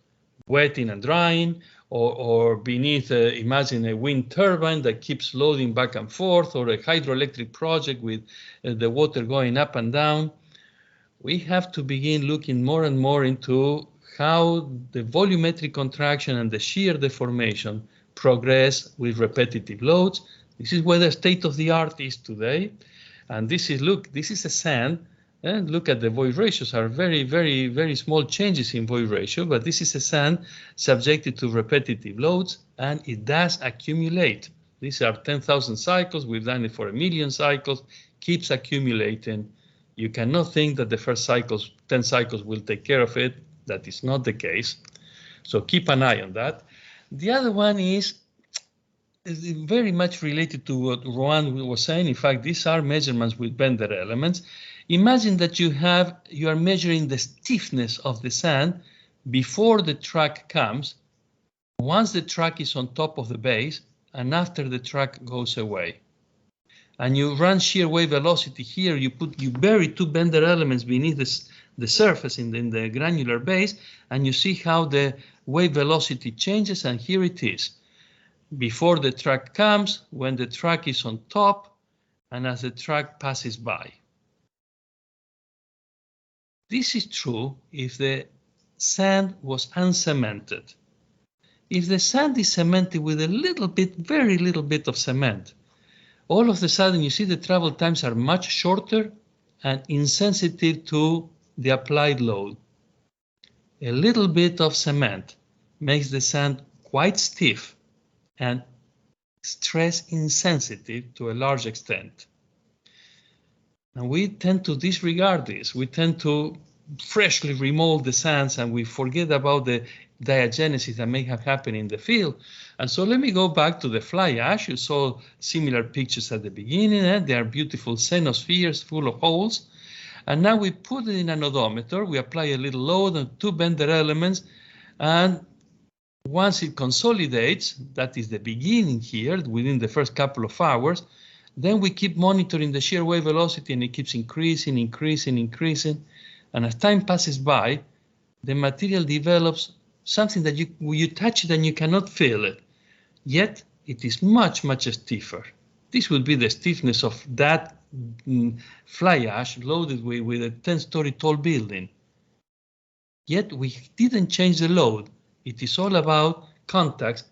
Wetting and drying, or beneath, imagine a wind turbine that keeps loading back and forth, or a hydroelectric project with the water going up and down. We have to begin looking more and more into how the volumetric contraction and the shear deformation progress with repetitive loads. This is where the state of the art is today. And this is, look, this is a sand. And look at the void ratios are very, very, very small changes in void ratio, but this is a sand subjected to repetitive loads, and it does accumulate. These are 10,000 cycles. We've done it for 1 million cycles, keeps accumulating. You cannot think that the first cycles, 10 cycles will take care of it. That is not the case. So keep an eye on that. The other one is very much related to what Ruan was saying. In fact, these are measurements with bender elements. Imagine that you are measuring the stiffness of the sand before the track comes, once the track is on top of the base, and after the track goes away. And you run shear wave velocity here, you bury two bender elements beneath the surface in the granular base, and you see how the wave velocity changes, and here it is. Before the track comes, when the track is on top, and as the track passes by. This is true if the sand was uncemented. If the sand is cemented with a little bit, very little bit of cement, all of a sudden you see the travel times are much shorter and insensitive to the applied load. A little bit of cement makes the sand quite stiff and stress insensitive to a large extent. And we tend to disregard this. We tend to freshly remold the sands and we forget about the diagenesis that may have happened in the field. And so let me go back to the fly ash. You saw similar pictures at the beginning. They are beautiful cenospheres full of holes. And now we put it in an odometer. We apply a little load and two bender elements. And once it consolidates, that is the beginning here, within the first couple of hours, then we keep monitoring the shear wave velocity and it keeps increasing, increasing, increasing. And as time passes by, the material develops something that you touch it and you cannot feel it. Yet it is much, much stiffer. This will be the stiffness of that fly ash loaded with a 10-story tall building. Yet we didn't change the load. It is all about contacts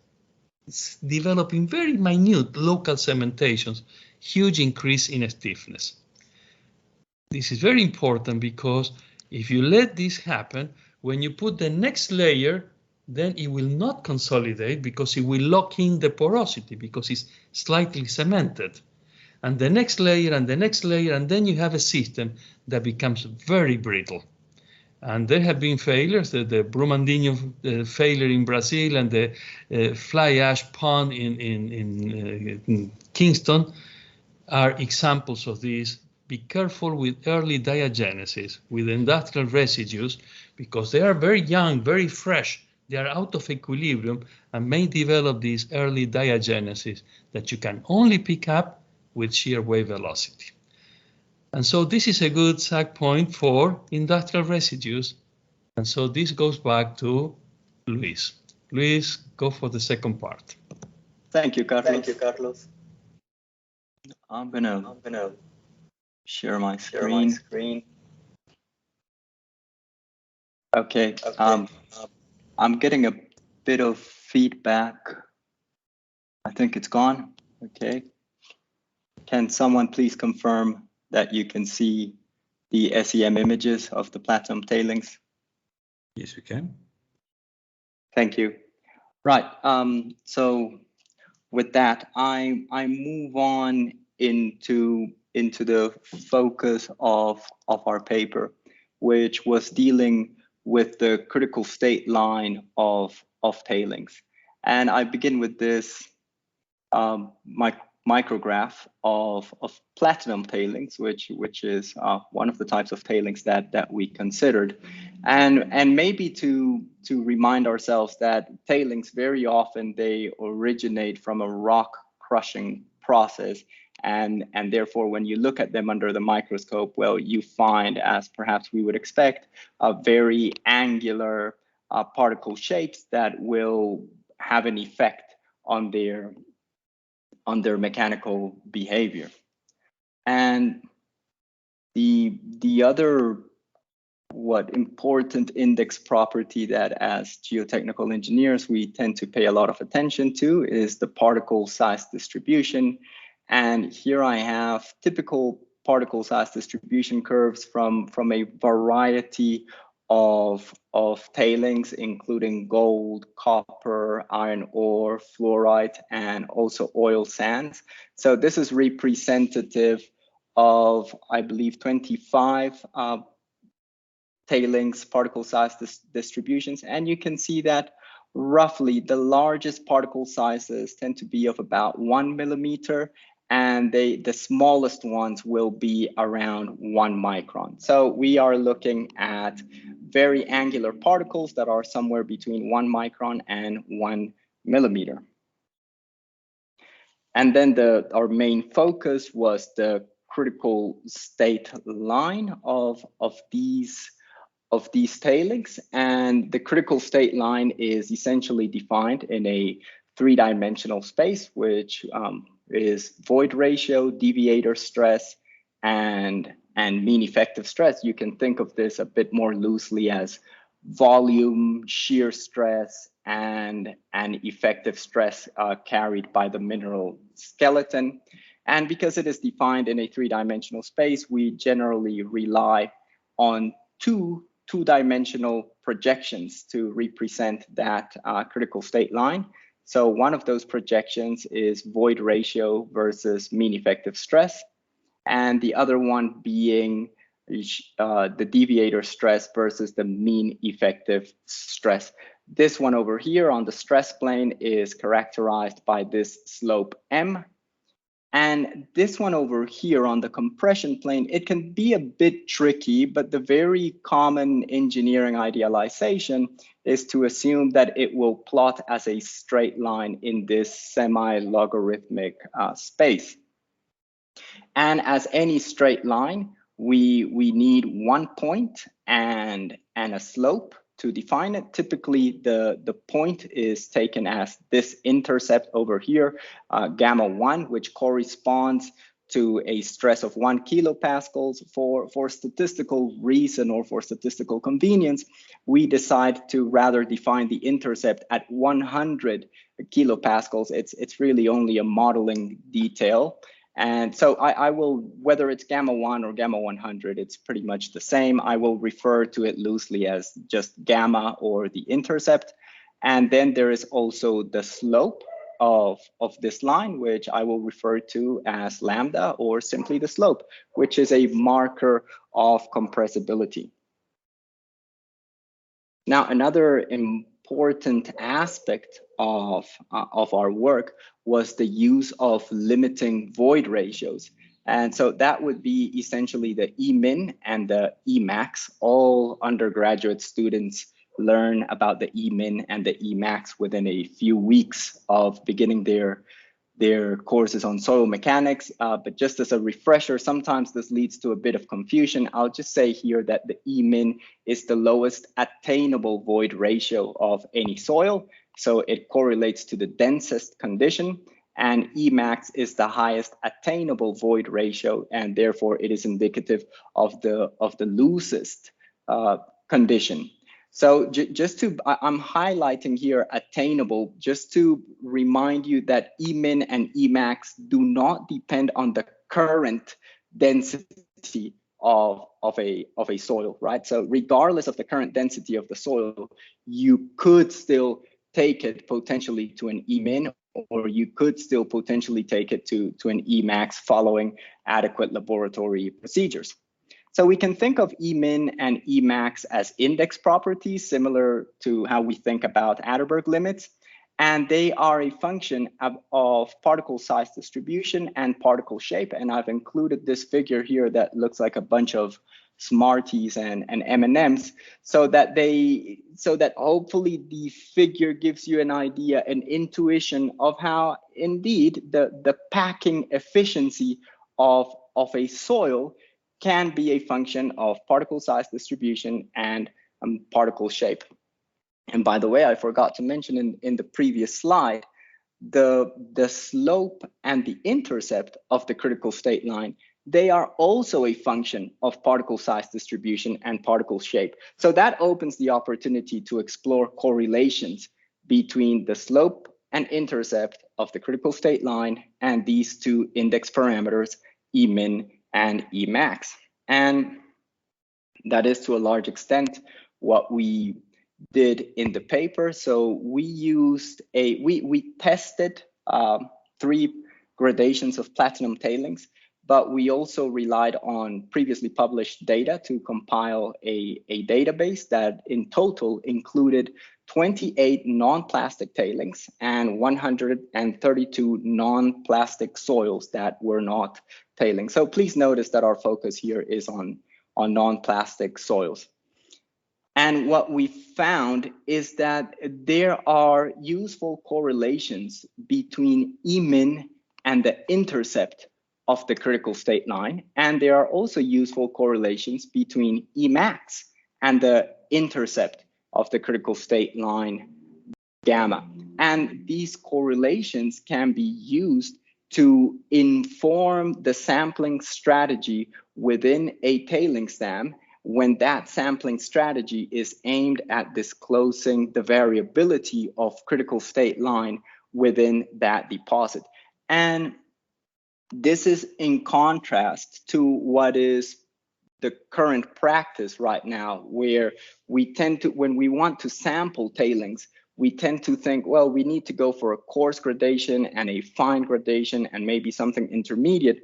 developing very minute local cementations, huge increase in stiffness. This is very important because if you let this happen, when you put the next layer, then it will not consolidate because it will lock in the porosity because it's slightly cemented. And the next layer and the next layer, and then you have a system that becomes very brittle. And there have been failures, the Brumadinho failure in Brazil and the fly ash pond in Kingston are examples of this. Be careful with early diagenesis, with industrial residues, because they are very young, very fresh. They are out of equilibrium and may develop this early diagenesis that you can only pick up with shear wave velocity. And so this is a good sag point for industrial residues. And so this goes back to Louise. Louise, go for the second part. Thank you, Carlos. I'm gonna share my screen. Okay. I'm getting a bit of feedback. I think it's gone. Okay. Can someone please confirm that you can see the SEM images of the platinum tailings? Yes, we can. Thank you. Right. So with that, I move on into the focus of our paper, which was dealing with the critical state line of tailings. And I begin with this micrograph of platinum tailings, which is one of the types of tailings that we considered, and maybe to remind ourselves that tailings very often they originate from a rock crushing process, and therefore when you look at them under the microscope, well, you find, as perhaps we would expect, very angular particle shapes that will have an effect on their mechanical behavior. And the other important index property that as geotechnical engineers we tend to pay a lot of attention to is the particle size distribution. And here I have typical particle size distribution curves from a variety of tailings, including gold, copper, iron ore, fluorite, and also oil sands. So this is representative of, I believe, 25 tailings particle size distributions. And you can see that roughly the largest particle sizes tend to be of about 1 millimeter, and the smallest ones will be around 1 micron. So we are looking at very angular particles that are somewhere between 1 micron and 1 millimeter. And then our main focus was the critical state line of these tailings. And the critical state line is essentially defined in a 3-dimensional space, which is void ratio, deviator stress, and mean effective stress. You can think of this a bit more loosely as volume, shear stress, and effective stress carried by the mineral skeleton. And because it is defined in a 3-dimensional space, we generally rely on two-dimensional projections to represent that critical state line. So one of those projections is void ratio versus mean effective stress, and the other one being the deviator stress versus the mean effective stress. This one over here on the stress plane is characterized by this slope M. And this one over here on the compression plane, it can be a bit tricky, but the very common engineering idealization is to assume that it will plot as a straight line in this semi-logarithmic space. And as any straight line, we need one point and a slope to define it. Typically, the point is taken as this intercept over here, gamma 1, which corresponds to a stress of 1 kilopascals. For statistical reason or for statistical convenience, we decide to rather define the intercept at 100 kilopascals. It's really only a modeling detail. And so I will, whether it's gamma 1 or gamma 100, it's pretty much the same. I will refer to it loosely as just gamma or the intercept. And then there is also the slope of this line, which I will refer to as lambda or simply the slope, which is a marker of compressibility. Now, another important aspect of our work was the use of limiting void ratios. And so that would be essentially the E-min and the E-max. All undergraduate students learn about the E-min and the E-max within a few weeks of beginning their courses on soil mechanics. But just as a refresher, sometimes this leads to a bit of confusion. I'll just say here that the E-min is the lowest attainable void ratio of any soil. So it correlates to the densest condition, and Emax is the highest attainable void ratio, and therefore it is indicative of the loosest condition. So I'm highlighting here attainable, just to remind you that Emin and Emax do not depend on the current density of a soil, right? So regardless of the current density of the soil, you could still take it potentially to an Emin, or you could still potentially take it to an Emax following adequate laboratory procedures. So we can think of Emin and Emax as index properties, similar to how we think about Atterberg limits, and they are a function of particle size distribution and particle shape. And I've included this figure here that looks like a bunch of Smarties and M&Ms, so that hopefully the figure gives you an idea, an intuition of how indeed the packing efficiency of a soil can be a function of particle size distribution and particle shape. And by the way, I forgot to mention in the previous slide, the slope and the intercept of the critical state line, they are also a function of particle size distribution and particle shape. So that opens the opportunity to explore correlations between the slope and intercept of the critical state line and these two index parameters, Emin and Emax. And that is to a large extent what we did in the paper. So we tested 3 gradations of platinum tailings, but we also relied on previously published data to compile a database that in total included 28 non-plastic tailings and 132 non-plastic soils that were not tailings. So please notice that our focus here is on non-plastic soils. And what we found is that there are useful correlations between Emin and the intercept of the critical state line. And there are also useful correlations between Emax and the intercept of the critical state line, gamma. And these correlations can be used to inform the sampling strategy within a tailings dam when that sampling strategy is aimed at disclosing the variability of critical state line within that deposit. And this is in contrast to what is the current practice right now, where we tend to, when we want to sample tailings, we tend to think, well, we need to go for a coarse gradation and a fine gradation and maybe something intermediate.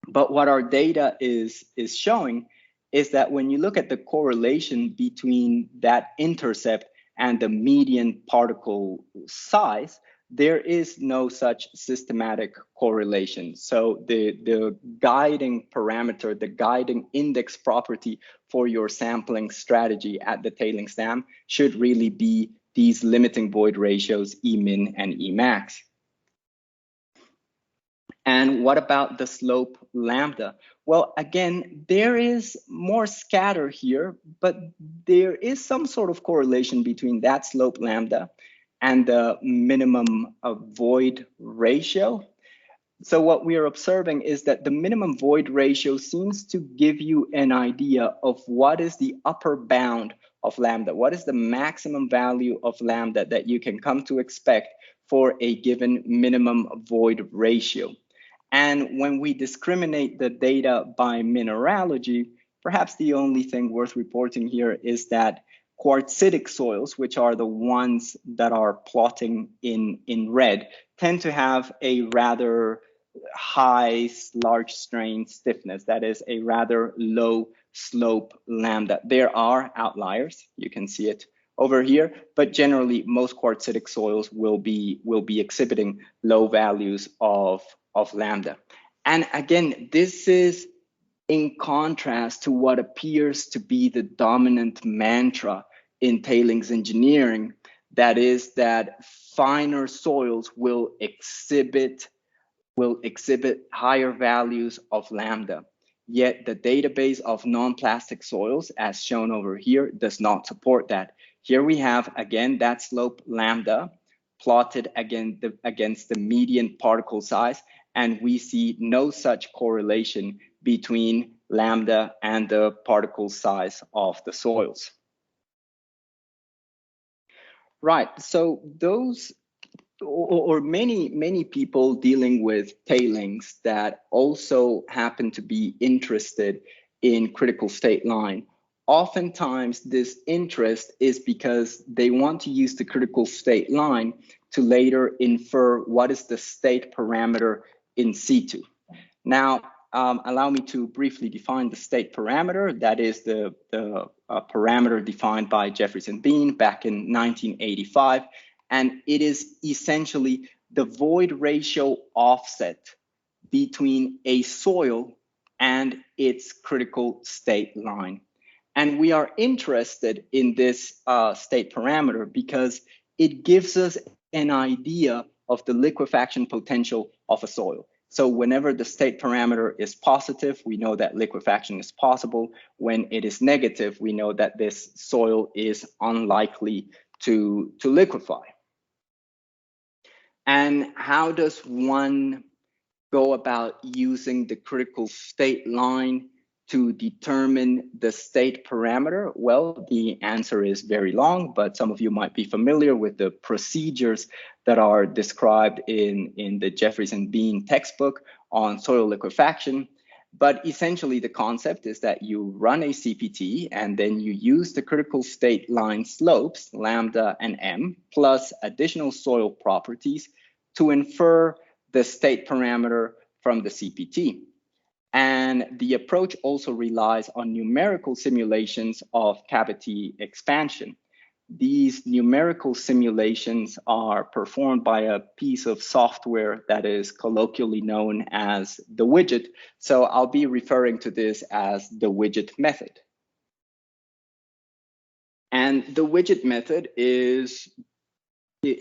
But what our data is showing is that when you look at the correlation between that intercept and the median particle size, there is no such systematic correlation. So the guiding parameter, the guiding index property for your sampling strategy at the tailings dam should really be these limiting void ratios, Emin and Emax. And what about the slope lambda? Well, again, there is more scatter here, but there is some sort of correlation between that slope lambda and the minimum void ratio. So what we are observing is that the minimum void ratio seems to give you an idea of what is the upper bound of lambda, what is the maximum value of lambda that you can come to expect for a given minimum void ratio. And when we discriminate the data by mineralogy, perhaps the only thing worth reporting here is that quartzitic soils, which are the ones that are plotting in red, tend to have a rather high large strain stiffness, that is a rather low slope lambda. There are outliers, you can see it over here, but generally most quartzitic soils will be exhibiting low values of lambda. And again, this is in contrast to what appears to be the dominant mantra in tailings engineering, that is that finer soils will exhibit higher values of lambda. Yet the database of non-plastic soils, as shown over here, does not support that. here we have, again, that slope lambda plotted against the median particle size, and we see no such correlation between lambda and the particle size of the soils. Right, so those, or many people dealing with tailings that also happen to be interested in critical state line, oftentimes this interest is because they want to use the critical state line to later infer what is the state parameter in situ. Now, allow me to briefly define the state parameter. That is the parameter defined by Jeffries and Bean back in 1985. And it is essentially the void ratio offset between a soil and its critical state line. And we are interested in this state parameter because it gives us an idea of the liquefaction potential of a soil. So whenever the state parameter is positive, we know that liquefaction is possible. When it is negative, we know that this soil is unlikely to liquefy. And how does one go about using the critical state line to determine the state parameter? Well, the answer is very long, but some of you might be familiar with the procedures that are described in the Jeffries and Bean textbook on soil liquefaction. But essentially, the concept is that you run a CPT and then you use the critical state line slopes, lambda and m, plus additional soil properties to infer the state parameter from the CPT. And the approach also relies on numerical simulations of cavity expansion. These numerical simulations are performed by a piece of software that is colloquially known as the widget. So I'll be referring to this as the widget method. And the widget method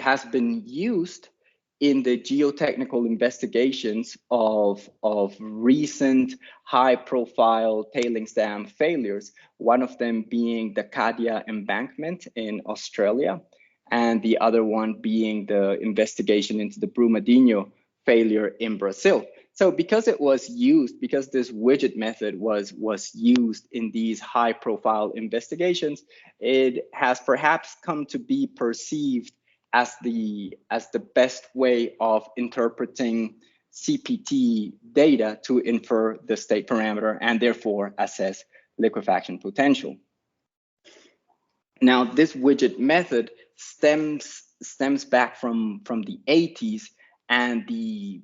has been used in the geotechnical investigations of recent high-profile tailings dam failures, one of them being the Cadia embankment in Australia, and the other one being the investigation into the Brumadinho failure in Brazil. So because it was used, because this widget method was used in these high-profile investigations, it has perhaps come to be perceived as the best way of interpreting CPT data to infer the state parameter and therefore assess liquefaction potential. Now, this widget method stems back from the 80s, and the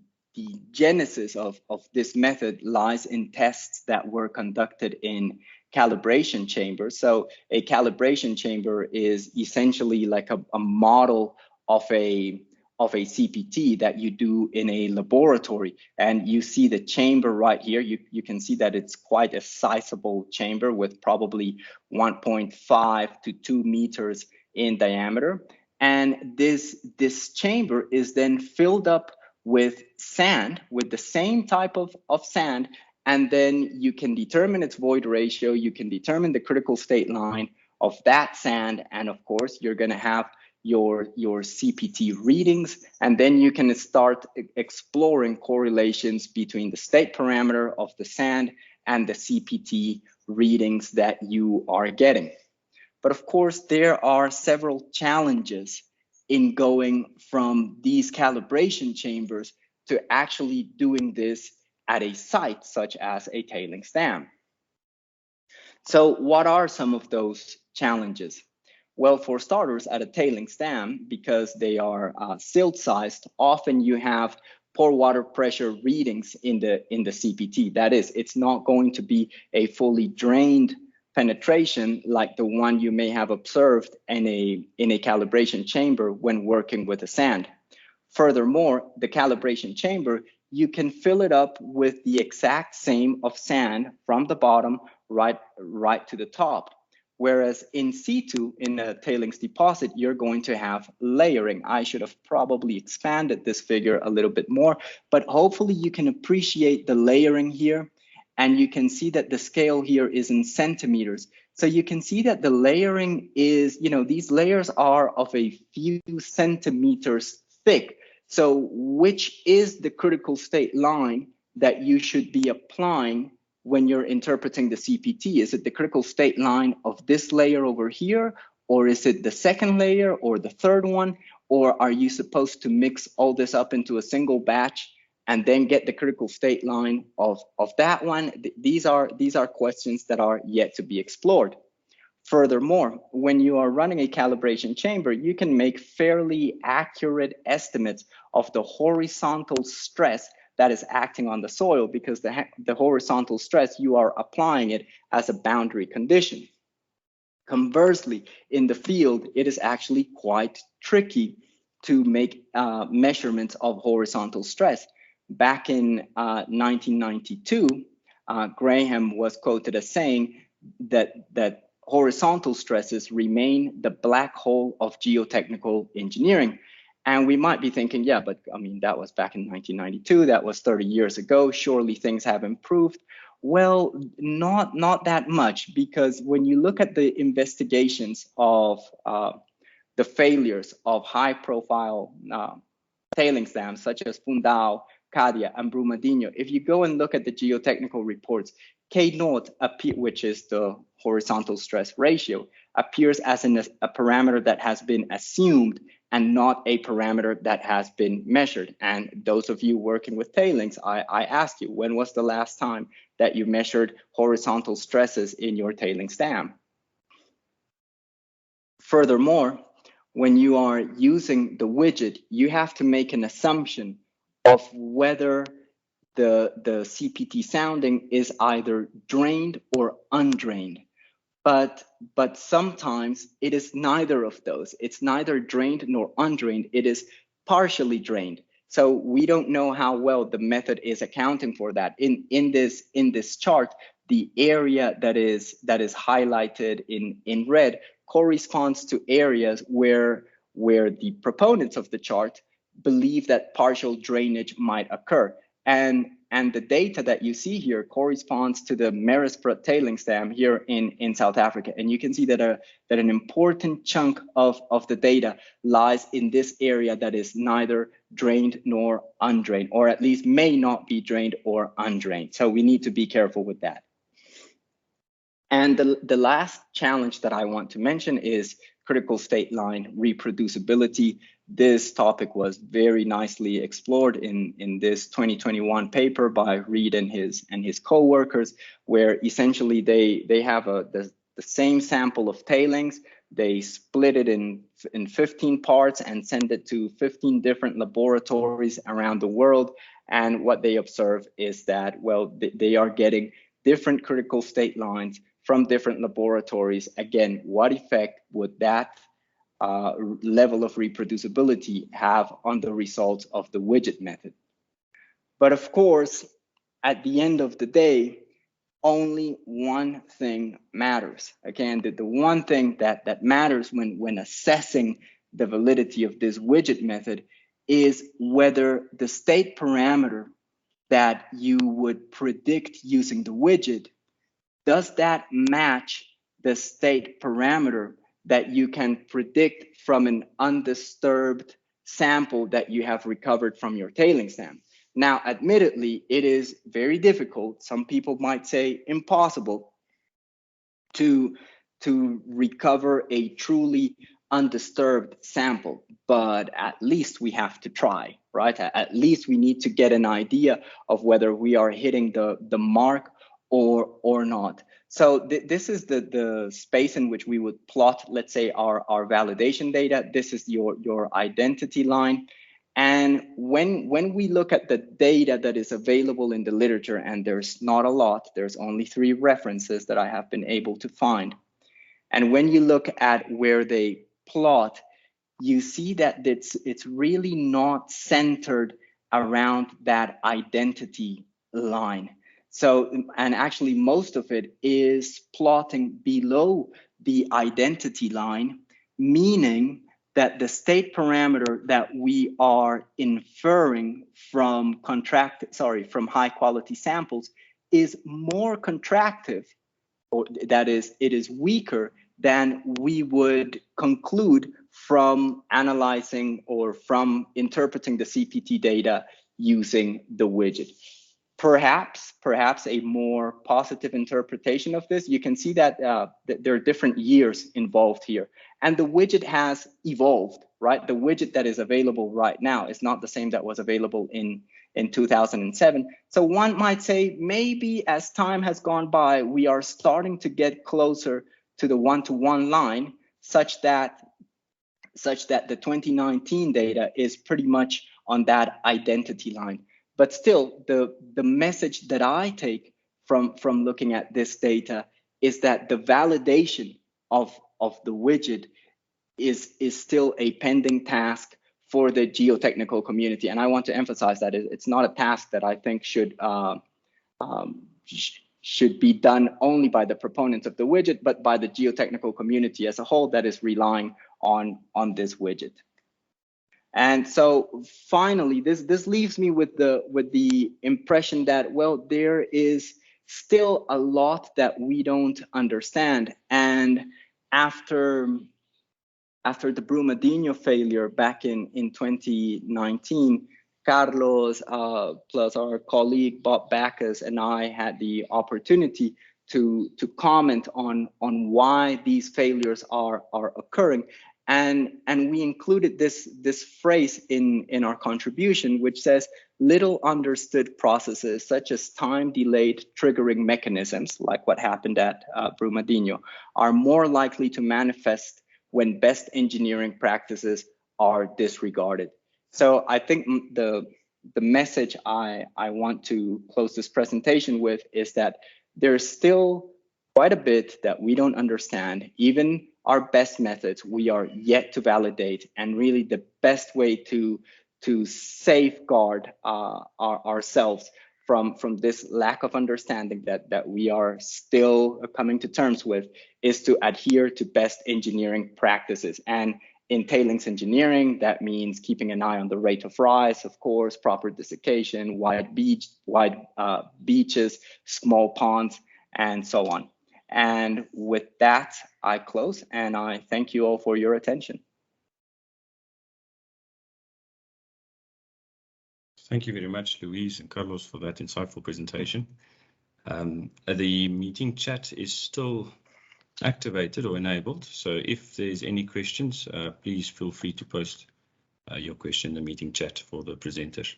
genesis of this method lies in tests that were conducted in calibration chamber. So a calibration chamber is essentially like a model of a CPT that you do in a laboratory. And you see the chamber right here. You can see that it's quite a sizable chamber with probably 1.5 to 2 meters in diameter. And this chamber is then filled up with sand, with the same type of sand, and then you can determine its void ratio, you can determine the critical state line of that sand, and of course, you're gonna have your CPT readings, and then you can start exploring correlations between the state parameter of the sand and the CPT readings that you are getting. But of course, there are several challenges in going from these calibration chambers to actually doing this at a site such as a tailings dam. So what are some of those challenges? Well, for starters, at a tailings dam, because they are silt-sized, often you have pore water pressure readings in the CPT. That is, it's not going to be a fully drained penetration like the one you may have observed in a calibration chamber when working with the sand. Furthermore, the calibration chamber, you can fill it up with the exact same of sand from the bottom right to the top. Whereas in situ, in a tailings deposit, you're going to have layering. I should have probably expanded this figure a little bit more, but hopefully you can appreciate the layering here. And you can see that the scale here is in centimeters. So you can see that the layering is, these layers are of a few centimeters thick. So which is the critical state line that you should be applying when you're interpreting the CPT? Is it the critical state line of this layer over here? Or is it the second layer or the third one? Or are you supposed to mix all this up into a single batch and then get the critical state line of that one? These are questions that are yet to be explored. Furthermore, when you are running a calibration chamber, you can make fairly accurate estimates of the horizontal stress that is acting on the soil, because the horizontal stress, you are applying it as a boundary condition. Conversely, in the field, it is actually quite tricky to make measurements of horizontal stress. Back in 1992, Graham was quoted as saying that horizontal stresses remain the black hole of geotechnical engineering. And we might be thinking, yeah, but I mean, that was back in 1992, that was 30 years ago, surely things have improved. Well, not that much, because when you look at the investigations of the failures of high-profile tailings dams, such as Fundão, Cadia, and Brumadinho, if you go and look at the geotechnical reports, K0, which is the horizontal stress ratio, appears as a parameter that has been assumed and not a parameter that has been measured. And those of you working with tailings, I ask you, when was the last time that you measured horizontal stresses in your tailings dam? Furthermore, when you are using the widget, you have to make an assumption of whether the CPT sounding is either drained or undrained. But sometimes it is neither of those. It's neither drained nor undrained. It is partially drained. So we don't know how well the method is accounting for that. In this chart, the area that is highlighted in red corresponds to areas where the proponents of the chart believe that partial drainage might occur. And the data that you see here corresponds to the Murison tailings dam here in South Africa. And you can see that an important chunk of the data lies in this area that is neither drained nor undrained, or at least may not be drained or undrained. So we need to be careful with that. And the last challenge that I want to mention is critical state line reproducibility. This topic was very nicely explored in this 2021 paper by Reed and his co-workers, where essentially they have the same sample of tailings. They split it in 15 parts and send it to 15 different laboratories around the world. And what they observe is that, well, they are getting different critical state lines from different laboratories. Again, what effect would that level of reproducibility have on the results of the widget method? But of course, at the end of the day, only one thing matters. Again, the one thing that matters when assessing the validity of this widget method is whether the state parameter that you would predict using the widget, does that match the state parameter that you can predict from an undisturbed sample that you have recovered from your tailings dam? Now, admittedly, it is very difficult, some people might say impossible, to recover a truly undisturbed sample, but at least we have to try, right? At least we need to get an idea of whether we are hitting the mark or not. So this is the space in which we would plot, let's say, our validation data. This is your identity line. And when we look at the data that is available in the literature, and there's not a lot, there's only 3 references that I have been able to find. And when you look at where they plot, you see that it's really not centered around that identity line. So, and actually most of it is plotting below the identity line, meaning that the state parameter that we are inferring from high quality samples is more contractive or that is, it is weaker than we would conclude from analyzing or from interpreting the CPT data using the widget. Perhaps a more positive interpretation of this, you can see that there are different years involved here, and the widget has evolved, right? The widget that is available right now is not the same that was available in 2007. So one might say maybe as time has gone by, we are starting to get closer to the one-to-one line, such that the 2019 data is pretty much on that identity line. But still, the message that I take from looking at this data is that the validation of the widget is still a pending task for the geotechnical community. And I want to emphasize that it's not a task that I think should be done only by the proponents of the widget, but by the geotechnical community as a whole that is relying on this widget. And so finally, this leaves me with the impression that, well, there is still a lot that we don't understand. And after the Brumadinho failure back in 2019, Carlos plus our colleague Bob Backus and I had the opportunity to comment on why these failures are occurring. And we included this phrase in our contribution, which says little understood processes such as time-delayed triggering mechanisms, like what happened at Brumadinho, are more likely to manifest when best engineering practices are disregarded. So I think the message I want to close this presentation with is that there's still quite a bit that we don't understand. Even our best methods we are yet to validate, and really the best way to safeguard ourselves from this lack of understanding that we are still coming to terms with is to adhere to best engineering practices. And in tailings engineering, that means keeping an eye on the rate of rise, of course, proper desiccation, wide beaches, small ponds, and so on. And with that, I close, and I thank you all for your attention. Thank you very much, Louise and Carlos, for that insightful presentation. The meeting chat is still activated or enabled, so if there's any questions, please feel free to post your question in the meeting chat for the presenters.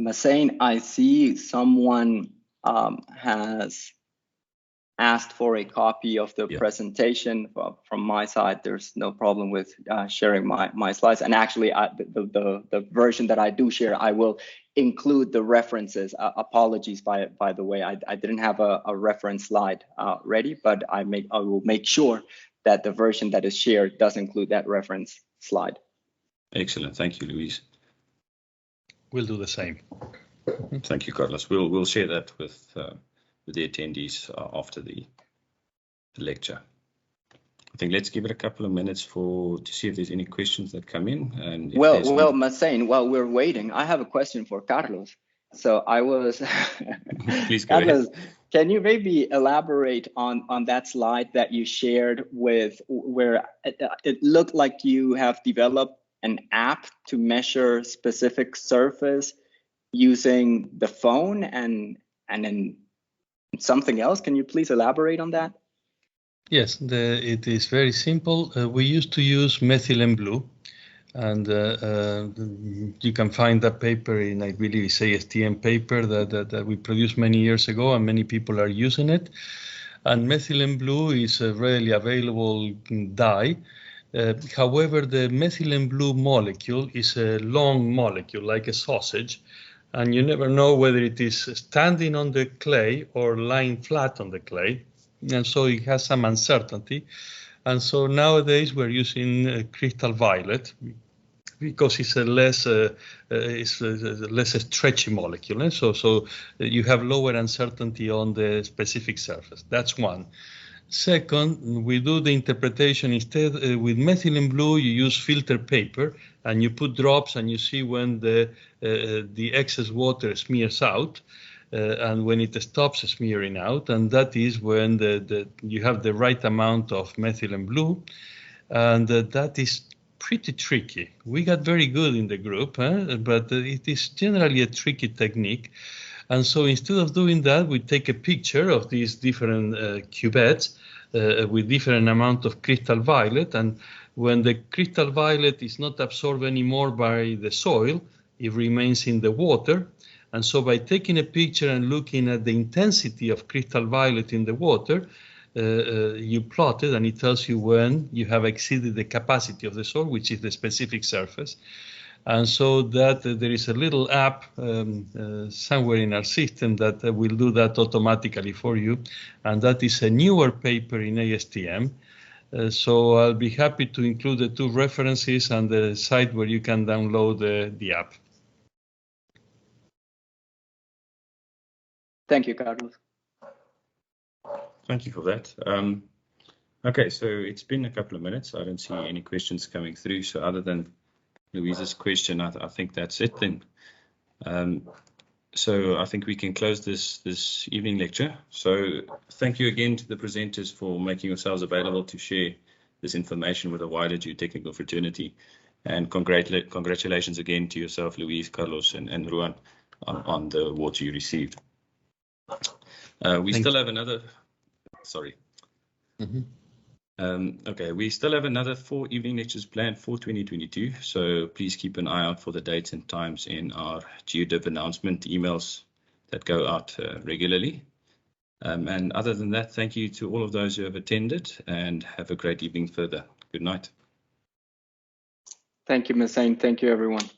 Masain, I see someone has asked for a copy of the presentation. From my side, there's no problem with sharing my slides. And actually, the version that I do share, I will include the references. Apologies, by the way, I didn't have a reference slide ready, but I will make sure that the version that is shared does include that reference slide. Excellent, thank you, Louise. We'll do the same. Thank you, Carlos. We'll share that with the attendees after the lecture. I think let's give it a couple of minutes to see if there's any questions that come in. And well, Masain, while we're waiting, I have a question for Carlos. So I was, please go Carlos, ahead. Can you maybe elaborate on that slide that you shared with where it looked like you have developed an app to measure specific surface using the phone and then something else? Can you please elaborate on that? Yes, it is very simple. We used to use methylene blue, and you can find that paper in, I believe, it's ASTM paper that we produced many years ago, and many people are using it. And methylene blue is a readily available dye. However, the methylene blue molecule is a long molecule, like a sausage, and you never know whether it is standing on the clay or lying flat on the clay, and so it has some uncertainty. And so nowadays we're using crystal violet because it's a less stretchy molecule, and so you have lower uncertainty on the specific surface. That's one. Second, we do the interpretation instead with methylene blue. You use filter paper and you put drops, and you see when the excess water smears out. and when it stops smearing out, and that is when you have the right amount of methylene blue, and that is pretty tricky. We got very good in the group, but it is generally a tricky technique. And so instead of doing that, we take a picture of these different cuvettes with different amount of crystal violet, and when the crystal violet is not absorbed anymore by the soil, it remains in the water. And so by taking a picture and looking at the intensity of crystal violet in the water, you plot it, and it tells you when you have exceeded the capacity of the soil, which is the specific surface. And so that there is a little app somewhere in our system that will do that automatically for you. And that is a newer paper in ASTM. So I'll be happy to include the two references and the site where you can download the app. Thank you, Carlos. Thank you for that. Okay, so it's been a couple of minutes. I don't see any questions coming through. So other than Louise's question, I think that's it then. So I think we can close this evening lecture. So thank you again to the presenters for making yourselves available to share this information with a wider geotechnical fraternity. And congratulations again to yourself, Louise, Carlos, and Ruan on the award you received. We still have another, sorry. Okay, we still have another 4 evening lectures planned for 2022, so please keep an eye out for the dates and times in our GeoDiv announcement emails that go out regularly. And other than that, thank you to all of those who have attended, and have a great evening further. Good night. Thank you, Ms. Sain. Thank you, everyone.